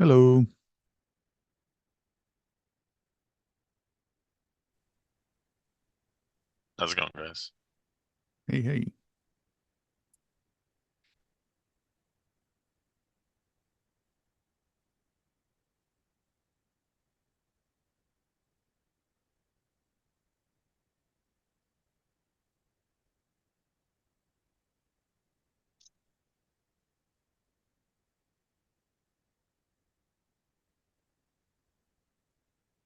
Hello. How's it going, guys? Hey, hey.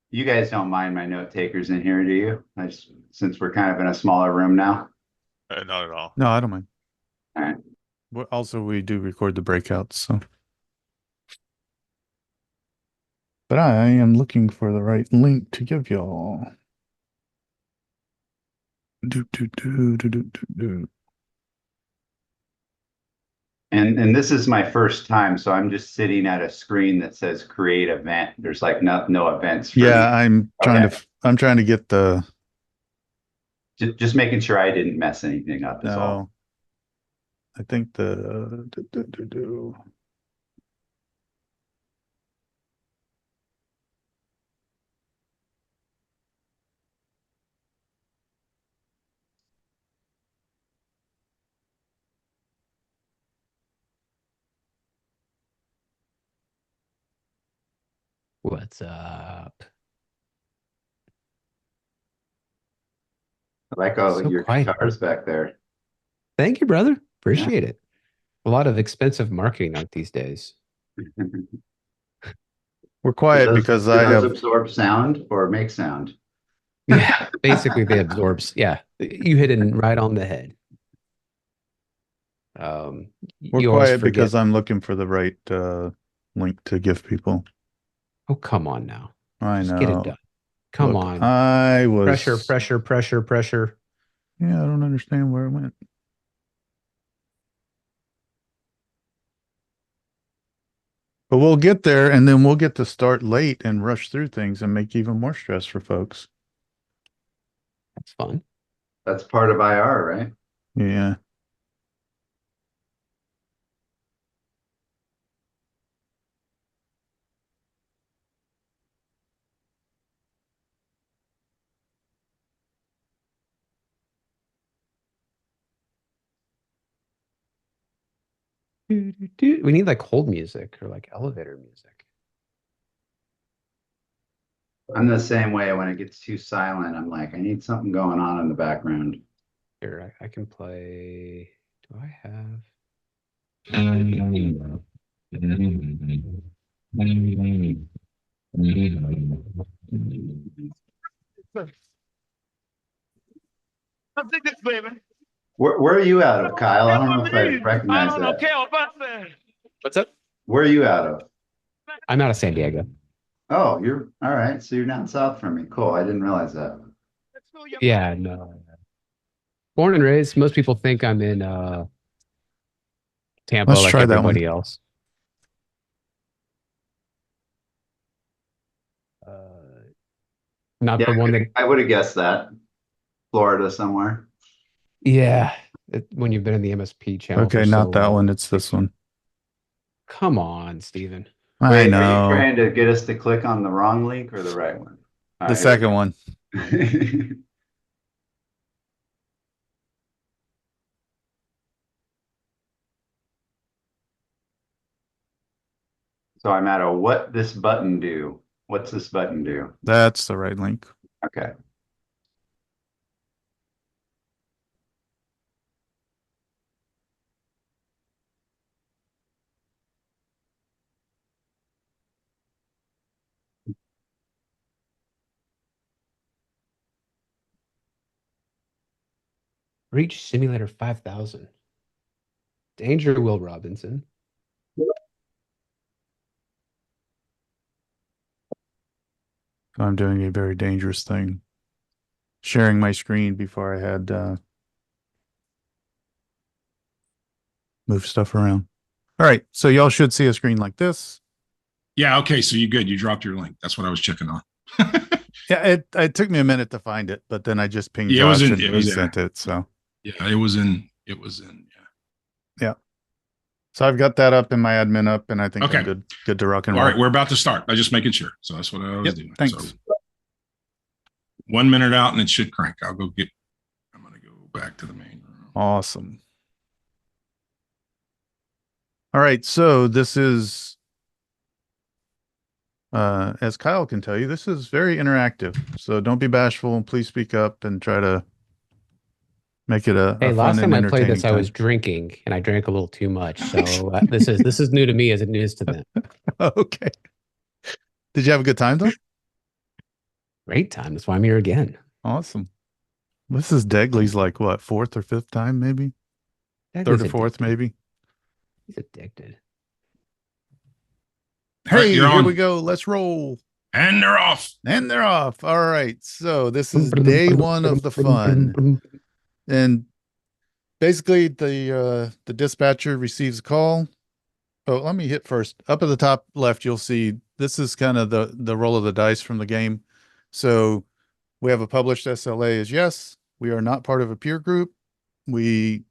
You guys don't mind my note takers in here, do you? Since we're kind of in a smaller room now. Not at all. No, I don't mind. All right. Also, we do record the breakouts, so. But I am looking for the right link to give y'all. Do. And this is my first time, so I'm just sitting at a screen that says create event. There's like no events for Yeah, me. I'm trying to get the. Just making sure I didn't mess anything up is all. No. I think the. What's up? I like So your quiet. guitars back there. Thank you, brother. Appreciate it. A lot of expensive marketing out these days. We're quiet because do I those have. absorb sound or make sound? Yeah, basically they absorbs. Yeah, you hit it right on the head. We're You always quiet forget. because I'm looking for the right link to give people. Oh, come on now. I Just know. get it done. Come Look, on. I was. Pressure. Yeah, I don't understand where it went. But we'll get there, and then we'll get to start late and rush through things and make even more stress for folks. That's fun. That's part of IR, right? Yeah. We need like hold music or like elevator music. I'm the same way. When it gets too silent, I'm like, I need something going on in the background. Here, I can play. Do I have? Where are you out of, Kyle? I don't know if I recognize that. What's up? Where are you out of? I'm out of San Diego. Oh, you're all right. So you're down south from me. Cool. I didn't realize that. Yeah, no. Born and raised. Most people think I'm in Tampa Let's like try that one. everybody else. Not the one that. I would have guessed that. Florida somewhere. Yeah, when you've been in the MSP channel. Okay, for not so that long. one. It's this one. Come on, Steven. I Wait, are you know. trying to get us to click on the wrong link or the right one? All The right, second one. So I'm at a what this button do? What's this button do? That's the right link. Okay. Reach Simulator 5000. Danger, Will Robinson. I'm doing a very dangerous thing. Sharing my screen before I had move stuff around. All right, so y'all should see a screen like this. Yeah, okay, so you good. You dropped your link. That's what I was checking on. Yeah, it took me a minute to find it, but then I just pinged Yeah, Josh and he sent it. So yeah, it was in, yeah. yeah. So I've got that up and my admin up, and I think Okay. I'm good to rock and All roll. right, we're about to start. I'm just making sure. So that's what I was Yep, doing. thanks. So 1 minute out and it should crank. I'm going to go back to the main room. Awesome. All right, so this is, as Kyle can tell you, this is very interactive. So don't be bashful and please speak up and try to make it a Hey, fun last and time I played this, I entertaining was time. drinking and I drank a little too much. So this is new to me as it is to them. Okay. Did you have a good time though? Great time. That's why I'm here again. Awesome. This is Degley's like what, fourth or fifth time, maybe? That Third guy's or fourth, addicted. maybe? He's addicted. All right, Hey, you're here on. we go. Let's roll. And they're off. And they're off. All right. So this is day one of the fun. And basically the dispatcher receives a call. Oh, let me hit first. Up at the top left, you'll see this is kind of the roll of the dice from the game. So we have a published SLA is yes. We are not part of a peer group. We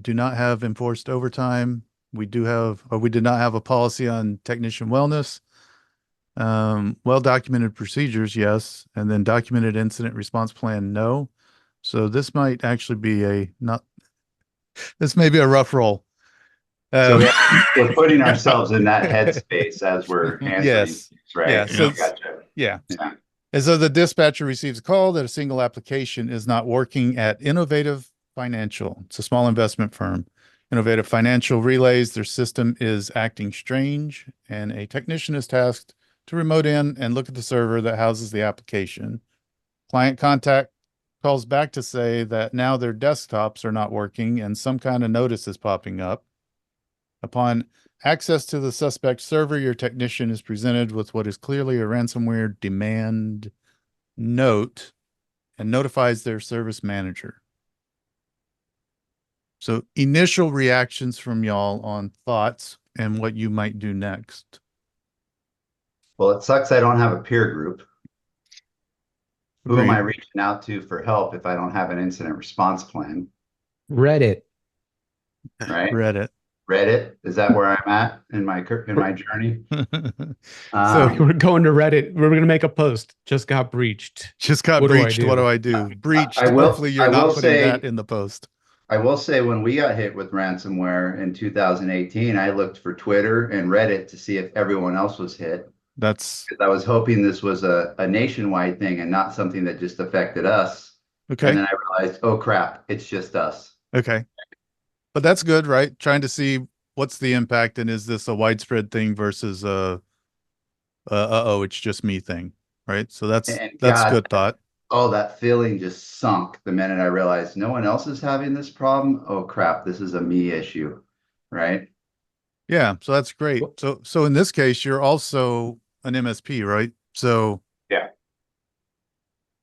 do not have enforced overtime. We did not have a policy on technician wellness. Well-documented procedures, yes. And then documented incident response plan, no. So this might actually be this may be a rough roll. So we're putting ourselves in that headspace as we're answering Yes. things, right? Yeah, so Gotcha. yeah. Yeah. And so the dispatcher receives a call that a single application is not working at Innovative Financial. It's a small investment firm. Innovative Financial relays their system is acting strange, and a technician is tasked to remote in and look at the server that houses the application. Client contact calls back to say that now their desktops are not working and some kind of notice is popping up. Upon access to the suspect server, your technician is presented with what is clearly a ransomware demand note and notifies their service manager. So initial reactions from y'all on thoughts and what you might do next. Well, it sucks I don't have a peer group. Who am I Agreed. reaching out to for help if I don't have an incident response plan? Reddit. Right? Reddit. Reddit, is that where I'm at in my journey? So We're going to Reddit. We're going to make a post. Just got breached. just got What do I breached. do? What do I do? Breached. I will- Hopefully you're I not will putting say- that in the post. I will say when we got hit with ransomware in 2018, I looked for Twitter and Reddit to see if everyone else was hit. That's 'Cause I was hoping this was a nationwide thing and not something that just affected us. okay. And then I realized, oh crap, it's just us. Okay. But that's good, right? Trying to see what's the impact and is this a widespread thing versus uh-oh, it's just me thing, right? So that's And that's God, good thought. oh, that feeling just sunk the minute I realized no one else is having this problem. Oh crap, this is a me issue, right? Yeah, so that's great. So in this case, you're also an MSP, right? So Yeah.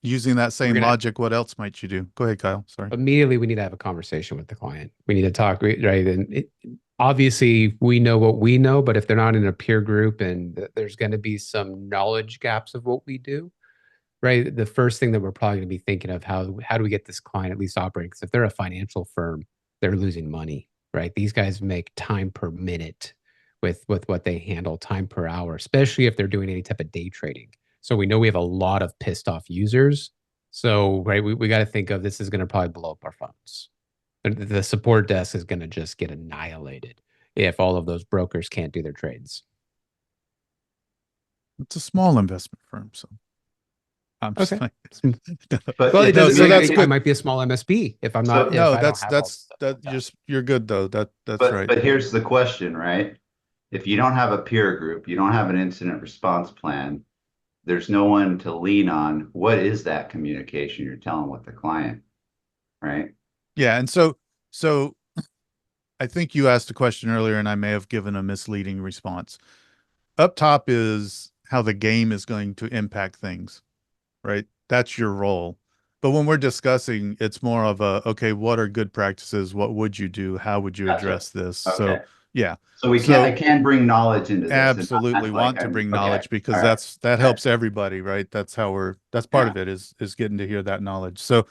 using that same gonna- logic, what else might you do? Go ahead, Kyle. Sorry. Immediately, we need to have a conversation with the client. We need to talk, right? And obviously, we know what we know, but if they're not in a peer group and there's going to be some knowledge gaps of what we do, right? The first thing that we're probably going to be thinking of how do we get this client at least operating? Because if they're a financial firm, they're losing money, right? These guys make time per minute with what they handle, time per hour, especially if they're doing any type of day trading. So we know we have a lot of pissed off users. So, right, we got to think of this is going to probably blow up our phones. The support desk is going to just get annihilated if all of those brokers can't do their trades. It's a small investment firm, so I'm just Okay. like, But Well, it it doesn't so mean that's I good. might be a small MSP if I'm So- not. if No, I don't have all the stuff like that. you're good though. That's right. But here's the question, right? If you don't have a peer group, you don't have an incident response plan, there's no one to lean on. What is that communication you're telling with the client, right? Yeah, and so I think you asked a question earlier and I may have given a misleading response. Up top is how the game is going to impact things, right? That's your role. But when we're discussing, it's more of okay, what are good practices? What would you do? How would you Gotcha. address this? Okay. So yeah, So I can bring knowledge into this. and not absolutely act want like to I'm- bring okay, knowledge because all right. that helps everybody, right? That's part of it is getting to hear that knowledge. So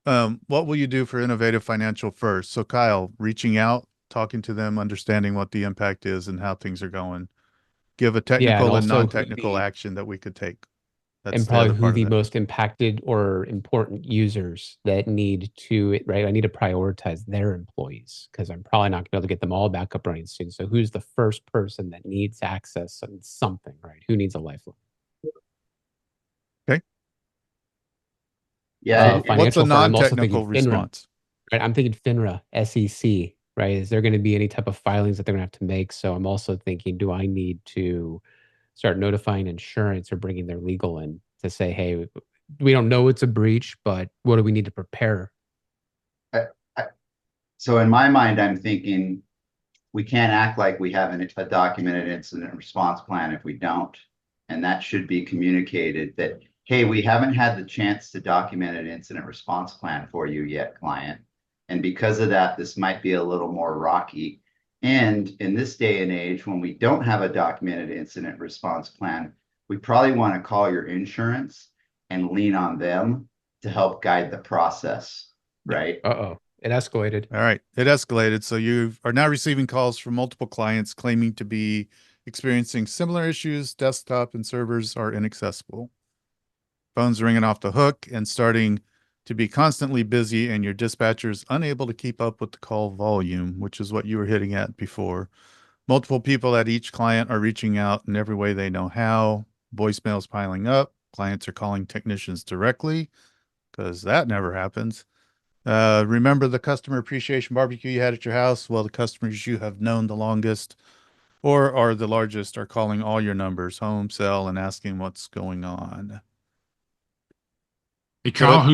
what will you do for Innovative Financial first? So Kyle, reaching out, talking to them, understanding what the impact is and how things are going. Give a Yeah, and technical and also who non-technical the- action that we could take. That's and the probably other who part of the it. most impacted or important users that need to, right? I need to prioritize their employees because I'm probably not going to be able to get them all back up running soon. So who's the first person that needs access and something, right? Who needs a lifeline? Yeah, So What's a financial firm, I'm also non-technical thinking FINRA, response? right? I'm thinking FINRA, SEC, right? Is there going to be any type of filings that they're going to have to make? So I'm also thinking, do I need to start notifying insurance or bringing their legal in to say, hey, we don't know it's a breach, but what do we need to prepare? so in my mind, I'm thinking we can't act like we have a documented incident response plan if we don't. And that should be communicated that, hey, we haven't had the chance to document an incident response plan for you yet, client. And because of that, this might be a little more rocky. And in this day and age, when we don't have a documented incident response plan, we probably want to call your insurance and lean on them to help guide the process, right? Uh-oh, it escalated. All right. It escalated. So you are now receiving calls from multiple clients claiming to be experiencing similar issues. Desktop and servers are inaccessible. Phones ringing off the hook and starting to be constantly busy, and your dispatcher's unable to keep up with the call volume, which is what you were hitting at before. Multiple people at each client are reaching out in every way they know how. Voicemails piling up. Clients are calling technicians directly because that never happens. Remember the customer appreciation barbecue you had at your house? Well, the customers you have known the longest or are the largest are calling all your numbers, home, cell, and asking what's going on. Hey, Kyle,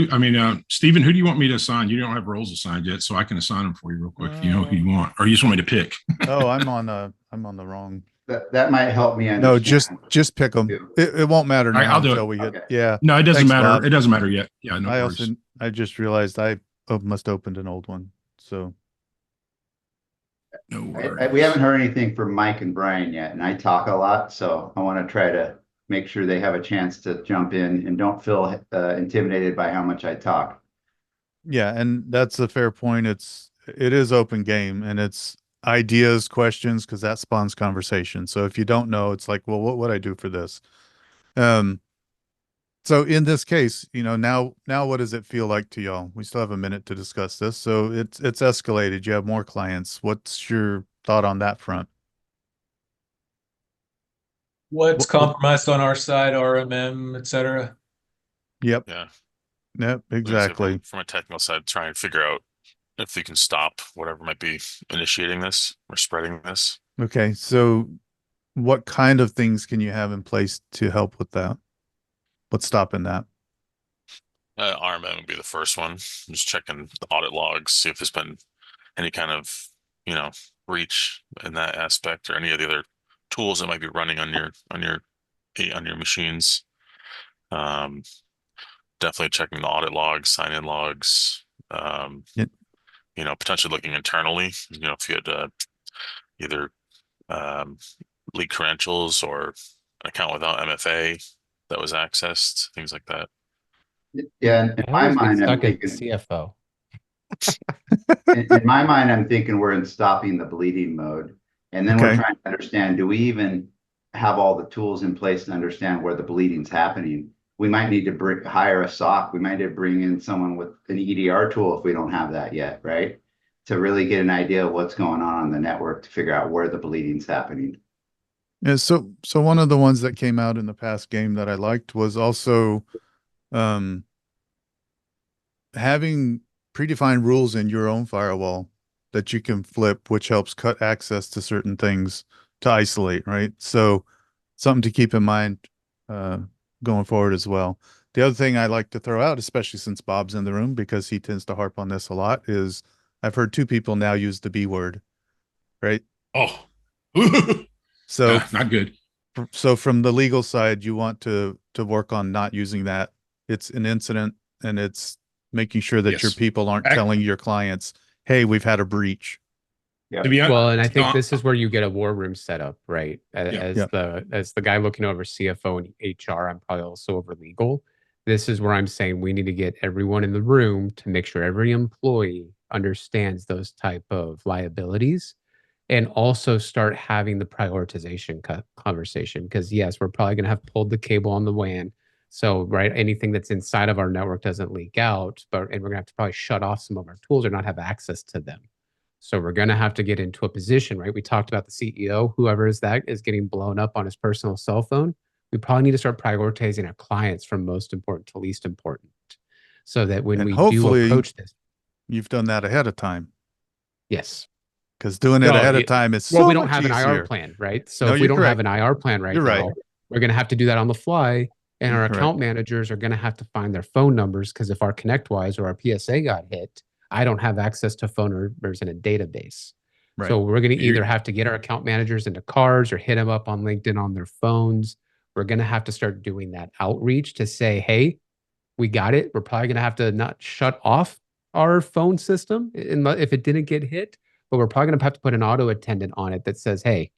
Stephen, who do you want me to assign? You don't have roles assigned yet, so I can assign them for you real quick if you know who you want, or you just want me to pick. Oh, I'm on the wrong. That might help me No, understand. just pick them. It won't matter All right, now I'll do until it. we hit. Okay. Yeah. No, it doesn't Thanks, matter. Bob. It doesn't matter yet. Yeah, no I worries. I just realized I must opened an old one. So No worries. We haven't heard anything from Mike and Brian yet, and I talk a lot, so I want to try to make sure they have a chance to jump in and don't feel intimidated by how much I talk. yeah, and that's a fair point. It is open game, and it's ideas, questions, because that spawns conversation. So if you don't know, it's like, well, what would I do for this? So in this case, now what does it feel like to y'all? We still have a minute to discuss this. So it's escalated. You have more clients. What's your thought on that front? What's compromised on our side, RMM, et cetera? Yep. Yeah. Yep, Like I said, exactly. From a technical side, try and figure out if you can stop whatever might be initiating this or spreading this. Okay, so what kind of things can you have in place to help with that? What's stopping that? RMM would be the first one. Just checking the audit logs, see if there's been any kind of, breach in that aspect or any of the other tools that might be running on your machines. Definitely checking the audit logs, sign-in logs. Yep. Potentially looking internally. If you had either leak credentials or an account without MFA that was accessed, things like that. Yeah, in I my always get mind, I'm stuck at thinking. CFO. In my mind, I'm thinking we're in stopping the bleeding mode, and then we're Okay. trying to understand: do we even have all the tools in place to understand where the bleeding's happening? We might need to hire a SOC. We might need to bring in someone with an EDR tool if we don't have that yet, right? To really get an idea of what's going on the network to figure out where the bleeding's happening. Yeah, so one of the ones that came out in the past game that I liked was also having predefined rules in your own firewall that you can flip, which helps cut access to certain things to isolate, right? So something to keep in mind going forward as well. The other thing I like to throw out, especially since Bob's in the room, because he tends to harp on this a lot, is I've heard 2 people now use the B word, right? Oh, So not good. so from the legal side, you want to work on not using that. It's an incident, and it's making sure that your Yes. people aren't telling your clients, hey, we've had a breach. Yeah. To be honest, Well, and I think this is where you get a war room set up, right? Yeah. As the guy looking over CFO and HR, I'm probably also over legal. This is where I'm saying we need to get everyone in the room to make sure every employee understands those type of liabilities, and also start having the prioritization conversation. Because yes, we're probably going to have pulled the cable on the WAN. So, right, anything that's inside of our network doesn't leak out, and we're going to have to probably shut off some of our tools or not have access to them. So we're going to have to get into a position, right? We talked about the CEO, whoever is that is getting blown up on his personal cell phone. We probably need to start prioritizing our clients from most important to least important, so that when And we do hopefully approach this, you've done that ahead of time, yes. because doing it No, ahead of time is well, so we don't much have an IR easier. plan, right? So No, if we you're don't have correct. an IR plan right You're right. now, we're going to have to do that on the fly. And You're our correct. account managers are going to have to find their phone numbers, because if our ConnectWise or our PSA got hit, I don't have access to phone numbers in a database. Right. So we're going to You're- either have to get our account managers into cars or hit them up on LinkedIn on their phones. We're going to have to start doing that outreach to say, hey, we got it. We're probably going to have to not shut off our phone system if it didn't get hit, but we're probably going to have to put an auto attendant on it that says, hey,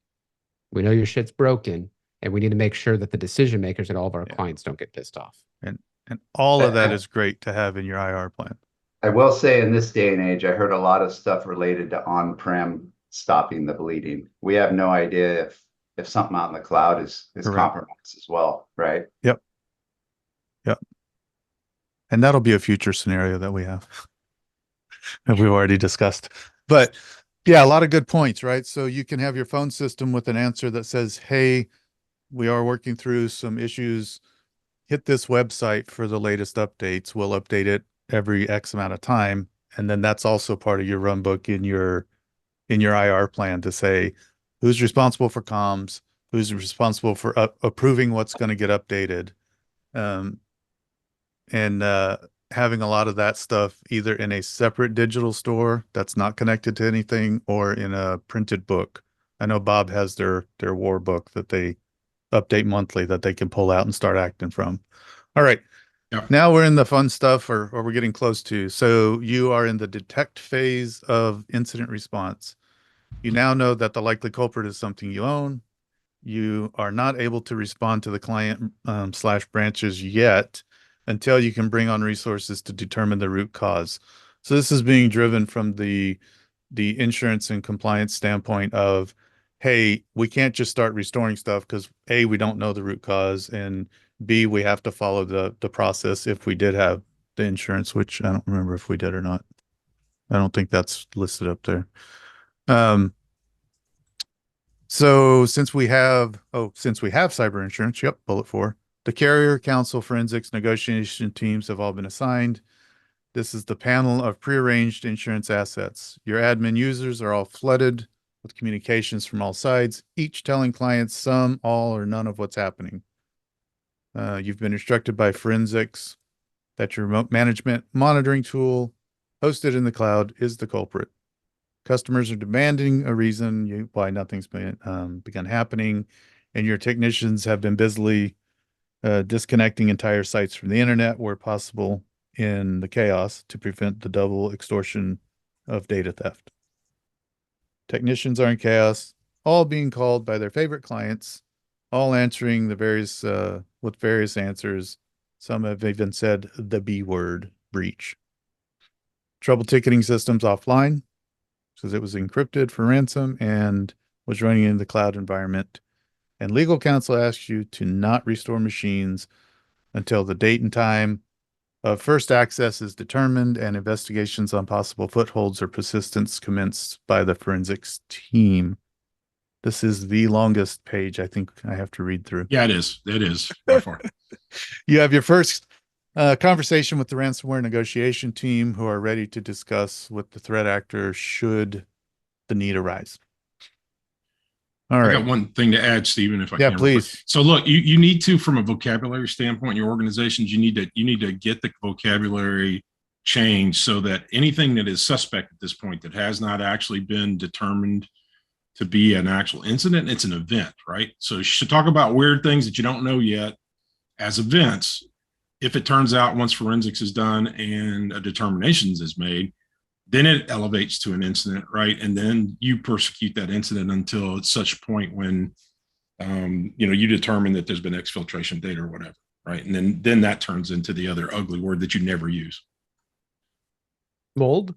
we know your shit's broken, and we need to make sure that the decision makers at all of our Yeah. clients don't get pissed off. And all of that is great to have in your IR plan. I will say in this day and age, I heard a lot of stuff related to on-prem stopping the bleeding. We have no idea if something out in the cloud is Correct. compromised as well, right? Yep. And that'll be a future scenario that we have that we've already discussed. But yeah, a lot of good points, right? So you can have your phone system with an answer that says, hey, we are working through some issues. Hit this website for the latest updates. We'll update it every X amount of time. And then that's also part of your run book in your IR plan to say who's responsible for comms, who's responsible for approving what's going to get updated. And having a lot of that stuff either in a separate digital store that's not connected to anything or in a printed book. I know Bob has their war book that they update monthly that they can pull out and start acting from. All right. Yep. Now we're in the fun stuff, or we're getting close to. So you are in the detect phase of incident response. You now know that the likely culprit is something you own. You are not able to respond to the client / branches yet until you can bring on resources to determine the root cause. So this is being driven from the insurance and compliance standpoint of, hey, we can't just start restoring stuff because A, we don't know the root cause, and B, we have to follow the process if we did have the insurance, which I don't remember if we did or not. I don't think that's listed up there. So since we have cyber insurance, yep, bullet 4, the carrier, counsel, forensics, negotiation teams have all been assigned. This is the panel of prearranged insurance assets. Your admin users are all flooded with communications from all sides, each telling clients some, all, or none of what's happening. You've been instructed by forensics that your remote management monitoring tool hosted in the cloud is the culprit. Customers are demanding a reason why nothing's begun happening, and your technicians have been busily disconnecting entire sites from the internet where possible in the chaos to prevent the double extortion of data theft. Technicians are in chaos, all being called by their favorite clients, all answering the various with various answers. Some have even said the B word, breach. Trouble ticketing systems offline, because it was encrypted for ransom and was running in the cloud environment. And legal counsel asks you to not restore machines until the date and time of first access is determined and investigations on possible footholds or persistence commenced by the forensics team. This is the longest page I think I have to read through. Yeah, it is. It is by far. You have your first conversation with the ransomware negotiation team, who are ready to discuss with the threat actor should the need arise. All I right. got one thing to add, Stephen, if I Yeah, can. real quick. please. So look, you need to, from a vocabulary standpoint, your organizations, you need to get the vocabulary changed so that anything that is suspect at this point that has not actually been determined to be an actual incident, it's an event, right? So you should talk about weird things that you don't know yet as events. If it turns out once forensics is done and a determination is made, then it elevates to an incident, right? And then you persecute that incident until it's such point when, you determine that there's been exfiltration data or whatever. right? And then that turns into the other ugly word that you never use. Mold.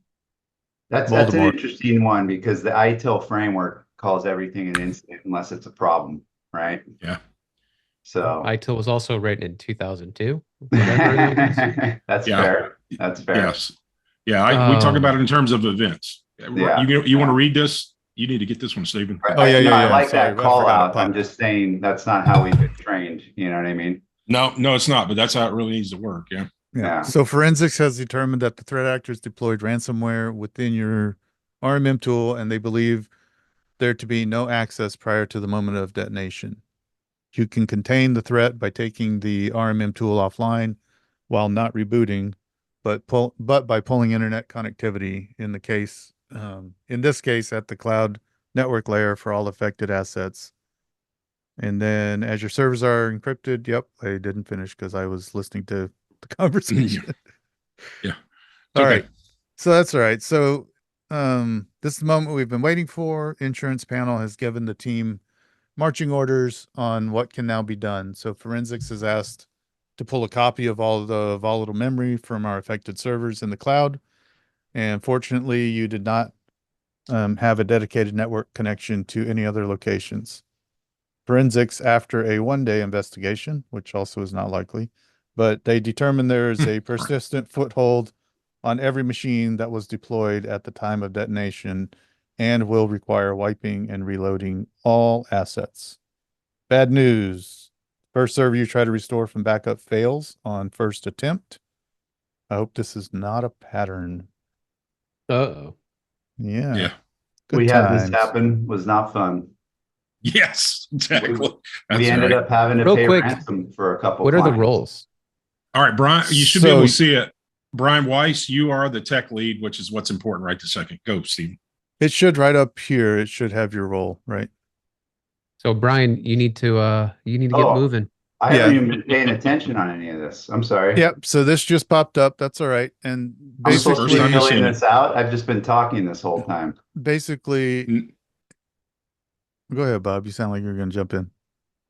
That's an Voldemort. interesting one because the ITIL framework calls everything an incident unless it's a problem, right? Yeah. So ITIL was also written in 2002. Whatever that was. that's Yeah. fair. That's fair. Yes. Yeah. We talk about it in terms of events. Yeah. You want to read this? You need to get this one, Stephen. Oh, yeah, yeah, I yeah. like Sorry, that I call forgot it out. I'm popped. just saying that's not how we've been trained. You know what I mean? No, it's not, but that's how it really needs to work. Yeah. Yeah. So forensics has determined that the threat actors deployed ransomware within your RMM tool, and they believe there to be no access prior to the moment of detonation. You can contain the threat by taking the RMM tool offline while not rebooting, but by pulling internet connectivity in this case at the cloud network layer for all affected assets. And then as your servers are encrypted, yep, I didn't finish because I was listening to the conversation. Yeah. All Okay. right. So that's all right. So this is the moment we've been waiting for. Insurance panel has given the team marching orders on what can now be done. So forensics is asked to pull a copy of all the volatile memory from our affected servers in the cloud. And fortunately, you did not have a dedicated network connection to any other locations. Forensics, after a one-day investigation, which also is not likely, but they determined there is a persistent foothold on every machine that was deployed at the time of detonation and will require wiping and reloading all assets. Bad news. First server you try to restore from backup fails on first attempt. I hope this is not a pattern. Uh-oh. Yeah. Yeah. Good We had this times. happen. Was not fun. Yes, exactly. That's We ended right. up having to Real pay quick, ransom for a couple. What are the clients. roles? All right, Brian, you should be So- able to see it. Brian Weiss, you are the tech lead, which is what's important right this second. Go, Steve. It should right up here. It should have your role, right? So Brian, you need to get Oh. moving. I haven't Yeah. even been paying attention on any of this. I'm sorry. Yep. So this just popped up. That's all right. And I'm supposed to be First time basically, you've filling seen it. this out. I've just been talking this whole time. basically, go ahead, Bob. You sound like you're going to jump in.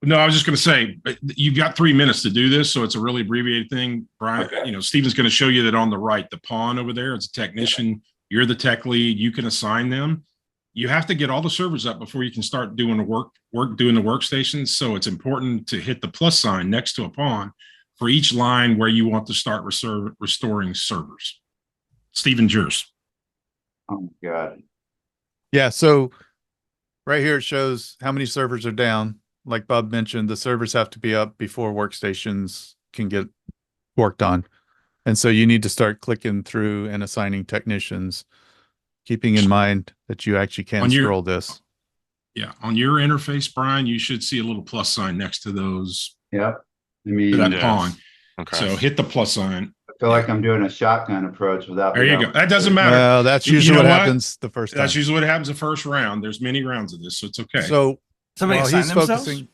No, I was just going to say, you've got 3 minutes to do this, so it's a really abbreviated thing. Brian, Steven's going to show you that on the right, the pawn over there, it's a technician. You're the tech lead. You can assign them. You have to get all the servers up before you can start doing the doing the workstations. So it's important to hit the plus sign next to a pawn for each line where you want to start restoring servers. Steven's yours. Oh my God. Yeah. So right here, it shows how many servers are down. Like Bob mentioned, the servers have to be up before workstations can get worked on. And so you need to start clicking through and assigning technicians, keeping in mind that you actually can scroll this. Yeah, on your interface, Brian, you should see a little plus sign next to those, Yep. I to mean, that Yeah. pawn. Okay. So hit the plus sign. I feel like I'm doing a shotgun approach without. There you go. That doesn't matter. Well, that's You usually know what what? happens the first time. That's usually what happens the first round. There's many rounds of this, so it's okay. So Somebody while assign he's themselves? focusing,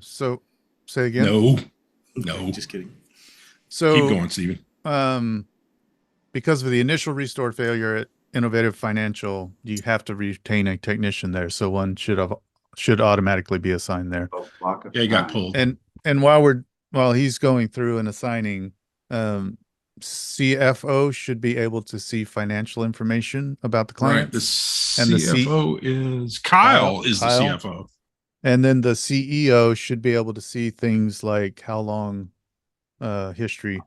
so say again. No, Okay, just kidding. So keep going, Steven. Because of the initial restore failure at Innovative Financial, you have to retain a technician there. So one should automatically be assigned there. Yeah, you got pulled. And while he's going through and assigning, CFO should be able to see financial information about the client. Right. The and the C- CFO is Kyle is the Kyle. CFO. And then the CEO should be able to see things like how long history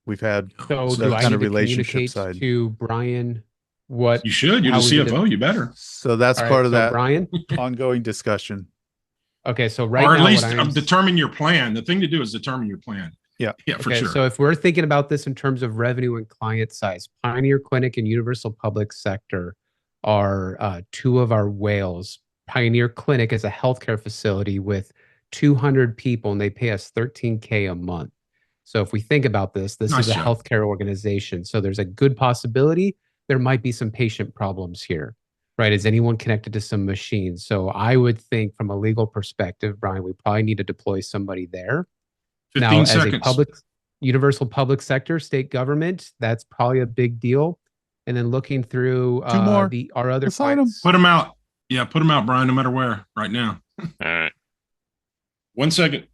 we've had. So So do that I kind need of to relationship communicate side. to Brian what? You should. You're the how we did CFO. it? You better. So that's All right, part of so that Brian. ongoing discussion. Okay, so right or at now, least what I'm determine your plan. The thing to do is determine your plan. Yeah. Yeah, for okay, sure. so if we're thinking about this in terms of revenue and client size, Pioneer Clinic and Universal Public Sector are two of our whales. Pioneer Clinic is a healthcare facility with 200 people, and they pay us $13K a month. So if we think about this Nice is a job. healthcare organization. So there's a good possibility there might be some patient problems here, right? Is anyone connected to some machines? So I would think from a legal perspective, Brian, we probably need to deploy somebody there. 15 Now, as seconds. a universal public sector, state government, that's probably a big deal. And then looking through Two more. our other Assign 'em. clients. Put them out. Yeah, put them out, Brian, no matter where, right now. All right. 1 second.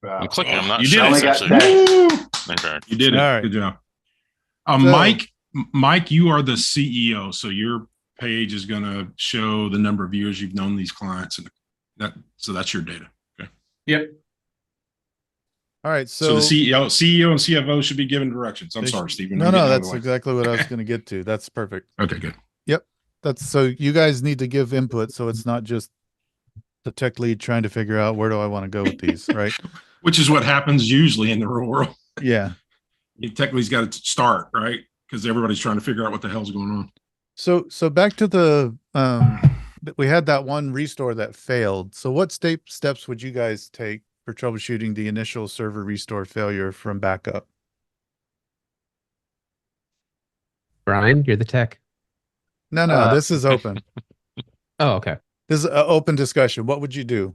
I'm clicking. I'm not You sure. did It's it. actually Only okay. You did it. All right. Good job. So- Mike, you are the CEO, so your page is going to show the number of years you've known these clients, and so that's your data. Okay. Yep. All right. So the CEO and CFO should be given directions. I'm They sorry, should- Stephen. No, I'm no, getting out of that's the way. exactly what I was going to get to. That's perfect. Okay, good. That's so you guys need to give input. So it's not just the tech lead trying to figure out where do I want to go with these, right? Which is what happens usually in the real world. Yeah. You technically's got to start, right? Because everybody's trying to figure out what the hell's going on. So back to the we had that one restore that failed. So what steps would you guys take for troubleshooting the initial server restore failure from backup? Brian, you're the tech. No, this is open. Oh, okay. This is an open discussion. What would you do?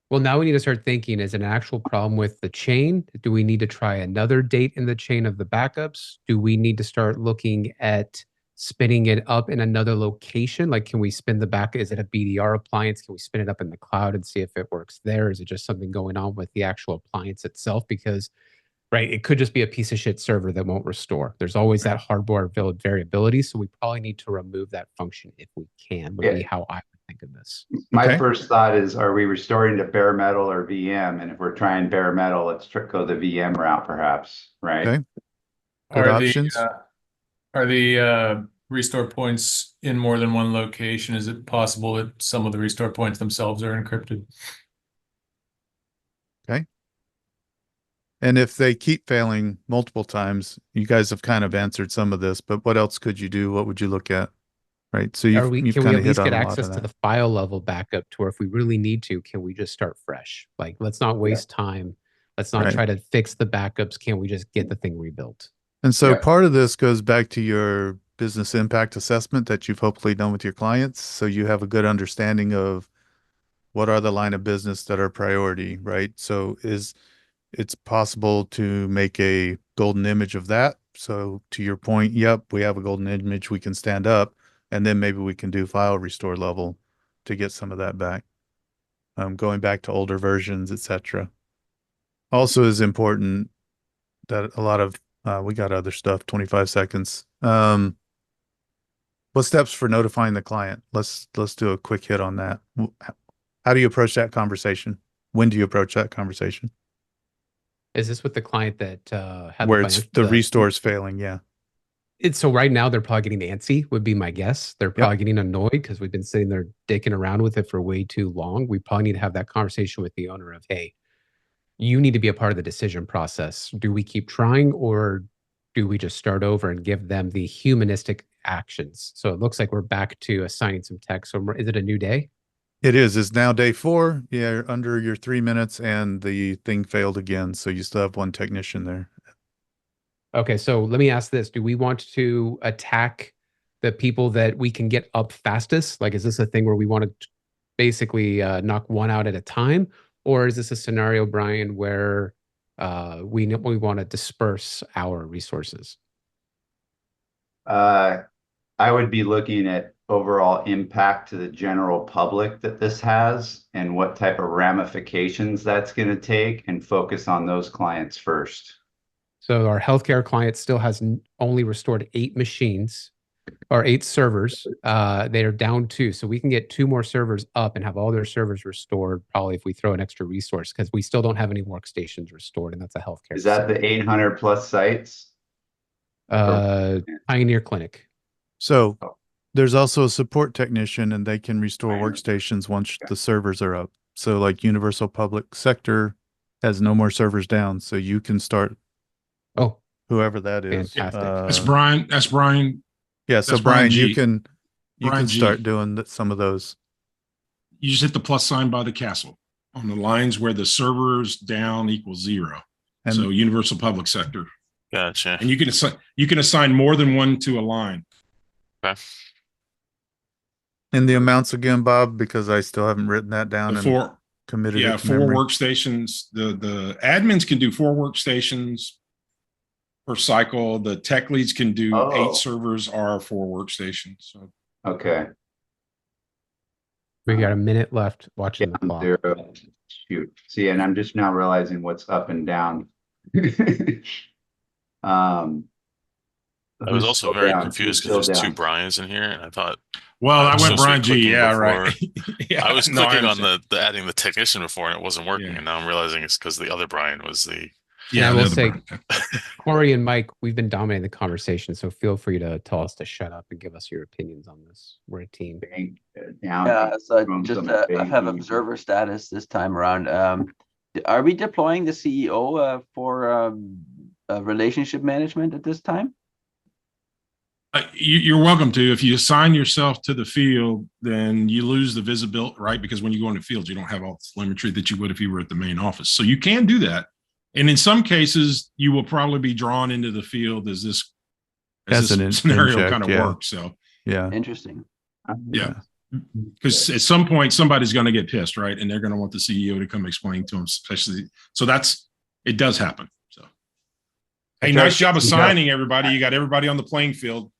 Well, now we need to start thinking, is an actual problem with the chain? Do we need to try another date in the chain of the backups? Do we need to start looking at spinning it up in another location? Like, can we spin the back? Is it a BDR appliance? Can we spin it up in the cloud and see if it works there? Is it just something going on with the actual appliance itself? Because, right, it could just be a piece of shit server that won't restore. There's always that hardware variability. So we probably need to remove that function if we can, would be how I would think of this. My Okay. first thought is, are we restoring to bare metal or VM? And if we're trying bare metal, let's go the VM route, perhaps, right? Okay. Good options. Are the restore points in more than one location? Is it possible that some of the restore points themselves are encrypted? And if they keep failing multiple times, you guys have kind of answered some of this, but what else could you do? What would you look at? Right. So you've Can we kind at of least hit on get a lot access of to that. the file level backup to where if we really need to, can we just start fresh? Like, let's not waste time. Let's not Right. try to fix the backups. Can we just get the thing rebuilt? And so Yeah. part of this goes back to your business impact assessment that you've hopefully done with your clients. So you have a good understanding of what are the line of business that are priority, right? So it's possible to make a golden image of that. So to your point, yep, we have a golden image we can stand up, and then maybe we can do file restore level to get some of that back. Going back to older versions, etc. Also is important that a lot of we got other stuff, 25 seconds. What steps for notifying the client? Let's do a quick hit on that. How do you approach that conversation? When do you approach that conversation? Is this with the client that had Where it's the restore's failing? Yeah. So right now they're probably getting antsy, would be my guess. They're probably getting annoyed because we've been sitting there dicking around with it for way too long. We probably need to have that conversation with the owner of, hey, you need to be a part of the decision process. Do we keep trying, or do we just start over and give them the humanistic actions? So it looks like we're back to assigning some text. So is it a new day? It is. It's now day 4. Yeah, you're under your 3 minutes, and the thing failed again. So you still have one technician there. Okay, so let me ask this. Do we want to attack the people that we can get up fastest? Like, is this a thing where we want to basically knock one out at a time? Or is this a scenario, Brian, where we want to disperse our resources? I would be looking at overall impact to the general public that this has and what type of ramifications that's going to take, and focus on those clients first. So our healthcare client still has only restored 8 machines or 8 servers. They are down 2. So we can get 2 more servers up and have all their servers restored, probably if we throw an extra resource, because we still don't have any workstations restored, and that's a healthcare. Is that the 800 plus sites? Pioneer Clinic. So there's also a support technician, and they can restore Pioneer. workstations once the servers are up. So like Universal Public Sector has no more servers down. So you can start Oh, whoever that is. fantastic. That's Brian. That's Brian. Yeah. So that's Brian Brian, you G. can Brian G. start doing some of those. You just hit the plus sign by the castle on the lines where the servers down equals 0. And So Universal Public Sector, Gotcha. and you can assign more than one to a line. Okay. and the amounts again, Bob, because I still haven't written that down The and four, committed yeah, it to 4 memory. workstations. The admins can do 4 workstations per cycle. The tech leads can do Oh. 8 servers or 4 workstations. So Okay. We got a minute left watching the clock. 0. Shoot. See, and I'm just now realizing what's up and down. I was Who's also still very down? confused Who's because there's still two down? Brians in here, and I thought Well, I I was went supposed to be Brian G. clicking Yeah, before. right. Yeah, I was no, clicking on understand. the adding the technician before, and it wasn't working. Yeah. And now I'm realizing it's because the other Brian was the. Yeah, I the will other say, Brian. Corey and Mike, we've been dominating the conversation, so feel free to tell us to shut up and give us your opinions on this. We're a team. Bank, down. Yeah, so from just some I have banking. observer status this time around. Are we deploying the CEO for relationship management at this time? You're welcome to. If you assign yourself to the field, then you lose the visibility, right? Because when you go into field, you don't have all the telemetry that you would if you were at the main office. So you can do that. And in some cases, you will probably be drawn into the field as this scenario inject, kind of yeah. works. So Yeah. Interesting. yeah, because at some point somebody's going to get pissed, right? And they're going to want the CEO to come explain to them, especially. So it does happen. So, hey, nice job assigning everybody. You got everybody on the playing field.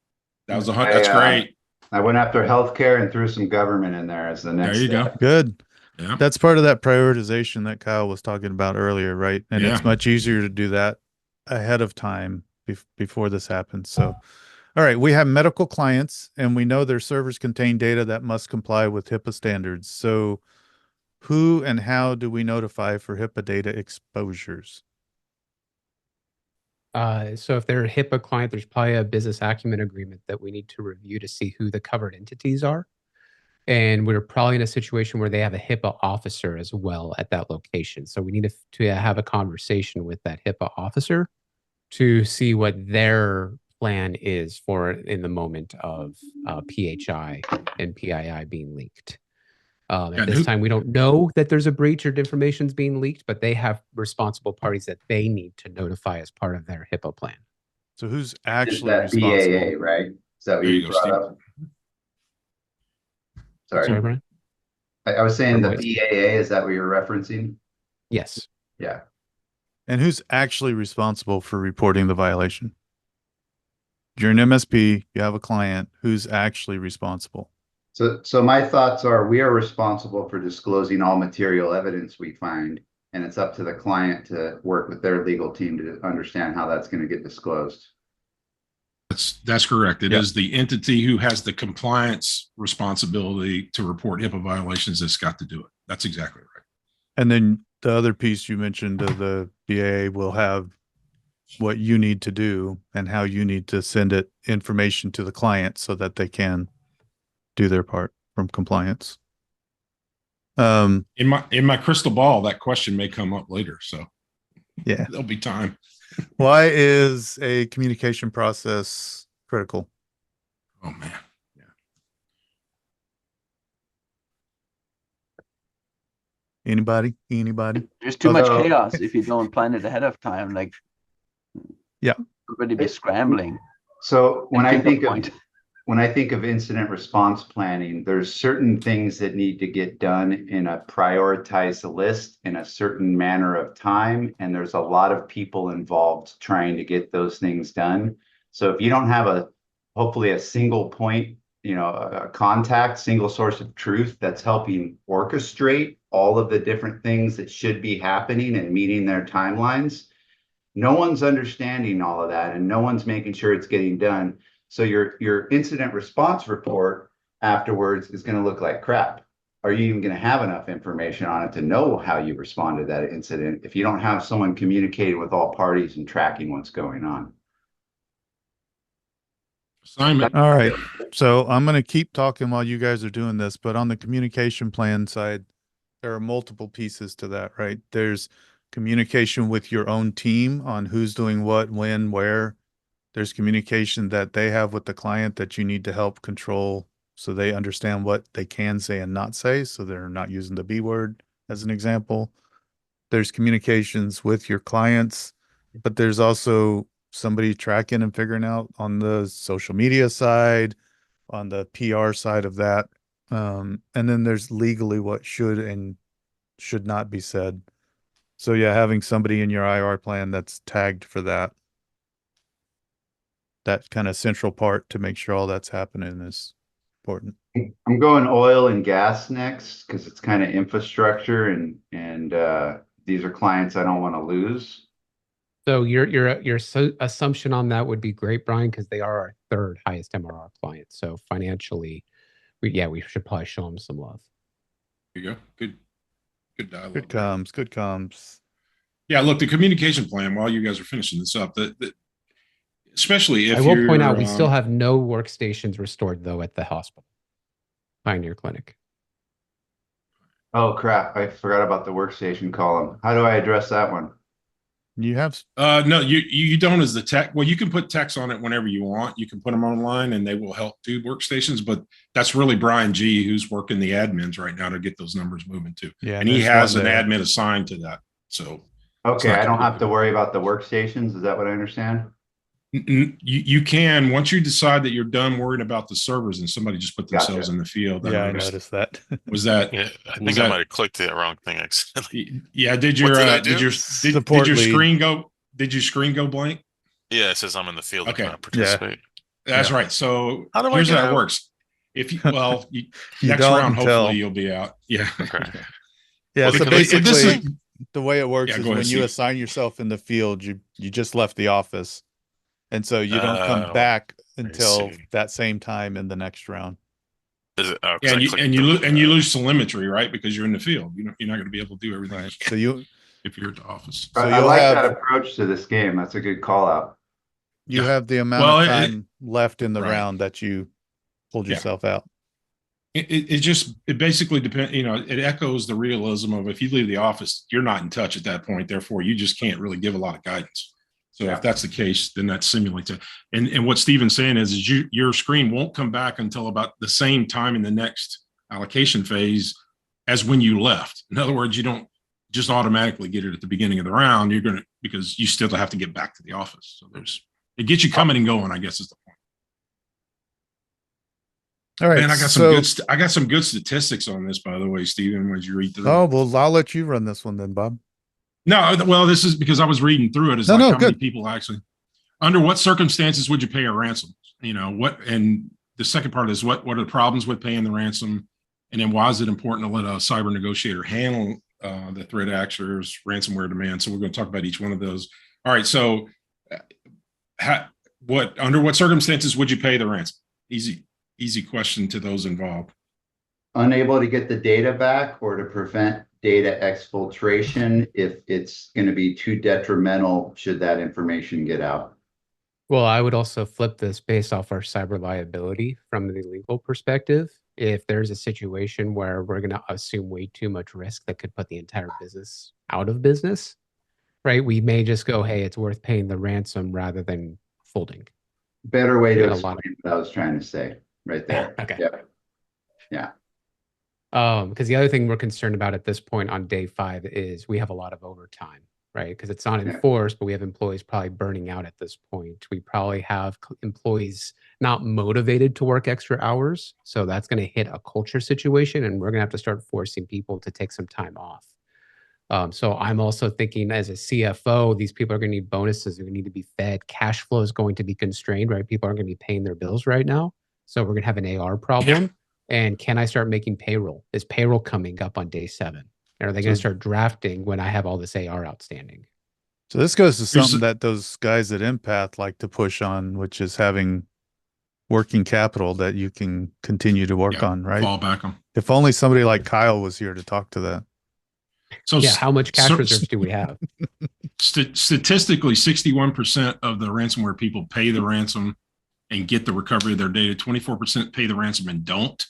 That's great. I went after healthcare and threw some government in there as the next. There you step. go. Good. Yeah. That's part of that prioritization that Kyle was talking about earlier, right? And Yeah. it's much easier to do that ahead of time before this happens. So, all right, we have medical clients and we know their servers contain data that must comply with HIPAA standards. So who and how do we notify for HIPAA data exposures? So if they're a HIPAA client, there's probably a business acumen agreement that we need to review to see who the covered entities are. And we're probably in a situation where they have a HIPAA officer as well at that location. So we need to have a conversation with that HIPAA officer to see what their plan is for in the moment of PHI and PII being leaked. At this time, we don't know that there's a breach or information's being leaked, but they have responsible parties that they need to notify as part of their HIPAA plan. So who's Is actually that responsible? BAA, right? Is that what There you you go, brought Steve. up? Sorry. Sorry, Brian? I was saying the Otherwise- BAA, is that what you're referencing? Yes. Yeah. And who's actually responsible for reporting the violation? You're an MSP, you have a client, who's actually responsible? So my thoughts are we are responsible for disclosing all material evidence we find, and it's up to the client to work with their legal team to understand how that's going to get disclosed. That's correct. It Yeah. is the entity who has the compliance responsibility to report HIPAA violations that's got to do it. That's exactly right. And then the other piece you mentioned of the BAA will have what you need to do and how you need to send it information to the client so that they can do their part from compliance. In my crystal ball, that question may come up later. So Yeah. there'll be time. Why is a communication process critical? Oh man. Anybody? There's too much Although- chaos if you don't plan it ahead of time. Like, Yeah. everybody be scrambling. So when I Finger think of point. incident response planning, there's certain things that need to get done in a prioritized list in a certain manner of time. And there's a lot of people involved trying to get those things done. So if you don't have hopefully a single point, a contact, single source of truth that's helping orchestrate all of the different things that should be happening and meeting their timelines, no one's understanding all of that and no one's making sure it's getting done. So your incident response report afterwards is going to look like crap. Are you even going to have enough information on it to know how you responded to that incident if you don't have someone communicating with all parties and tracking what's going on? Assignment. All right. So I'm going to keep talking while you guys are doing this, but on the communication plan side, there are multiple pieces to that, right? There's communication with your own team on who's doing what, when, where. There's communication that they have with the client that you need to help control so they understand what they can say and not say, so they're not using the B word as an example. There's communications with your clients, but there's also somebody tracking and figuring out on the social media side, on the PR side of that. And then there's legally what should and should not be said. So yeah, having somebody in your IR plan that's tagged for that kind of central part to make sure all that's happening is important. I'm going oil and gas next because it's kind of infrastructure and these are clients I don't want to lose. So your assumption on that would be great, Brian, because they are our third highest MRR client. So financially, we should probably show them some love. There you go. Good dialogue. Good comms. Good comms. Yeah, look, the communication plan, while you guys are finishing this up, especially if I will point you're, out we still have no workstations restored though at the hospital, Pioneer Clinic. Oh crap, I forgot about the workstation column. How do I address that one? You have no, you don't as the tech. Well, you can put techs on it whenever you want. You can put them online and they will help do workstations, but that's really Brian G who's working the admins right now to get those numbers moving too. Yeah, and he there's has one an there. admin assigned to that. So Okay, not I don't have to completely- worry about the workstations. Is that what I understand? you can, once you decide that you're done worrying about the servers and somebody just put themselves Gotcha. in the field. Yeah, I noticed that. Was that? Yeah, I Was think I that- might have clicked the wrong thing accidentally. Yeah. Did your What did I did do? your Support did your lead. screen go? Did your screen go blank? Yeah, it says I'm in the field. Okay. Okay. Participate. That's Yeah. right. So How do I here's get how it out? works. If you You next don't round, until- hopefully you'll be out. Yeah. Okay. Yeah, Well, so because this basically is- the way it works Yeah, is go ahead, when you Steve. assign yourself in the field, you just left the office. And so you don't come Oh, back until see. that same time in the next round. Is it? Oh, 'cause Yeah, I and clicked you the- you lose telemetry, right? Because you're in the field. You're not going to be able to do everything Right. So you if you're at the office. So I you'll like have- that approach to this game. That's a good call out. you Yeah. have the amount Well, of time left in the right. round that you pulled Yeah. yourself out. It basically depends, it echoes the realism of if you leave the office, you're not in touch at that point. Therefore, you just can't really give a lot of guidance. So Yeah. if that's the case, then that simulates it. And what Steven's saying is your screen won't come back until about the same time in the next allocation phase as when you left. In other words, you don't just automatically get it at the beginning of the round. You're going to, because you still have to get back to the office. So it gets you coming and going, I guess is the point. All right. Man, I got so, some good statistics on this, by the way, Steven, as you read through. oh, well, I'll let you run this one then, Bob. No, well, this is because I was reading through it. It's No, like no, how many good. people actually, under what circumstances would you pay a ransom? And the second part is what are the problems with paying the ransom? And then why is it important to let a cyber negotiator handle the threat actors, ransomware demand? So we're going to talk about each one of those. All right. So under what circumstances would you pay the ransom? Easy question to those involved. Unable to get the data back or to prevent data exfiltration if it's going to be too detrimental should that information get out. Well, I would also flip this based off our cyber liability from the legal perspective. If there's a situation where we're going to assume way too much risk that could put the entire business out of business, right? We may just go, hey, it's worth paying the ransom rather than folding. Better way to Yeah, a lot explain what I was trying to say right there. Okay. Yep. Yeah. Because the other thing we're concerned about at this point on day 5 is we have a lot of overtime, right? Because it's not Yeah. enforced, but we have employees probably burning out at this point. We probably have employees not motivated to work extra hours. So that's going to hit a culture situation and we're going to have to start forcing people to take some time off. So I'm also thinking as a CFO, these people are going to need bonuses. They're going to need to be fed. Cash flow is going to be constrained, right? People aren't going to be paying their bills right now. So we're going to have an AR problem. And can I start making payroll? Is payroll coming up on day 7? Are they going to start drafting when I have all this AR outstanding? So this goes to Here's something that those guys at Empath like to push on, which is having working capital that you can continue to work on, right? Fall back on. If only somebody like Kyle was here to talk to that. So Yeah, how much cash so- reserves do we have? statistically, 61% of the ransomware people pay the ransom and get the recovery of their data. 24% pay the ransom and don't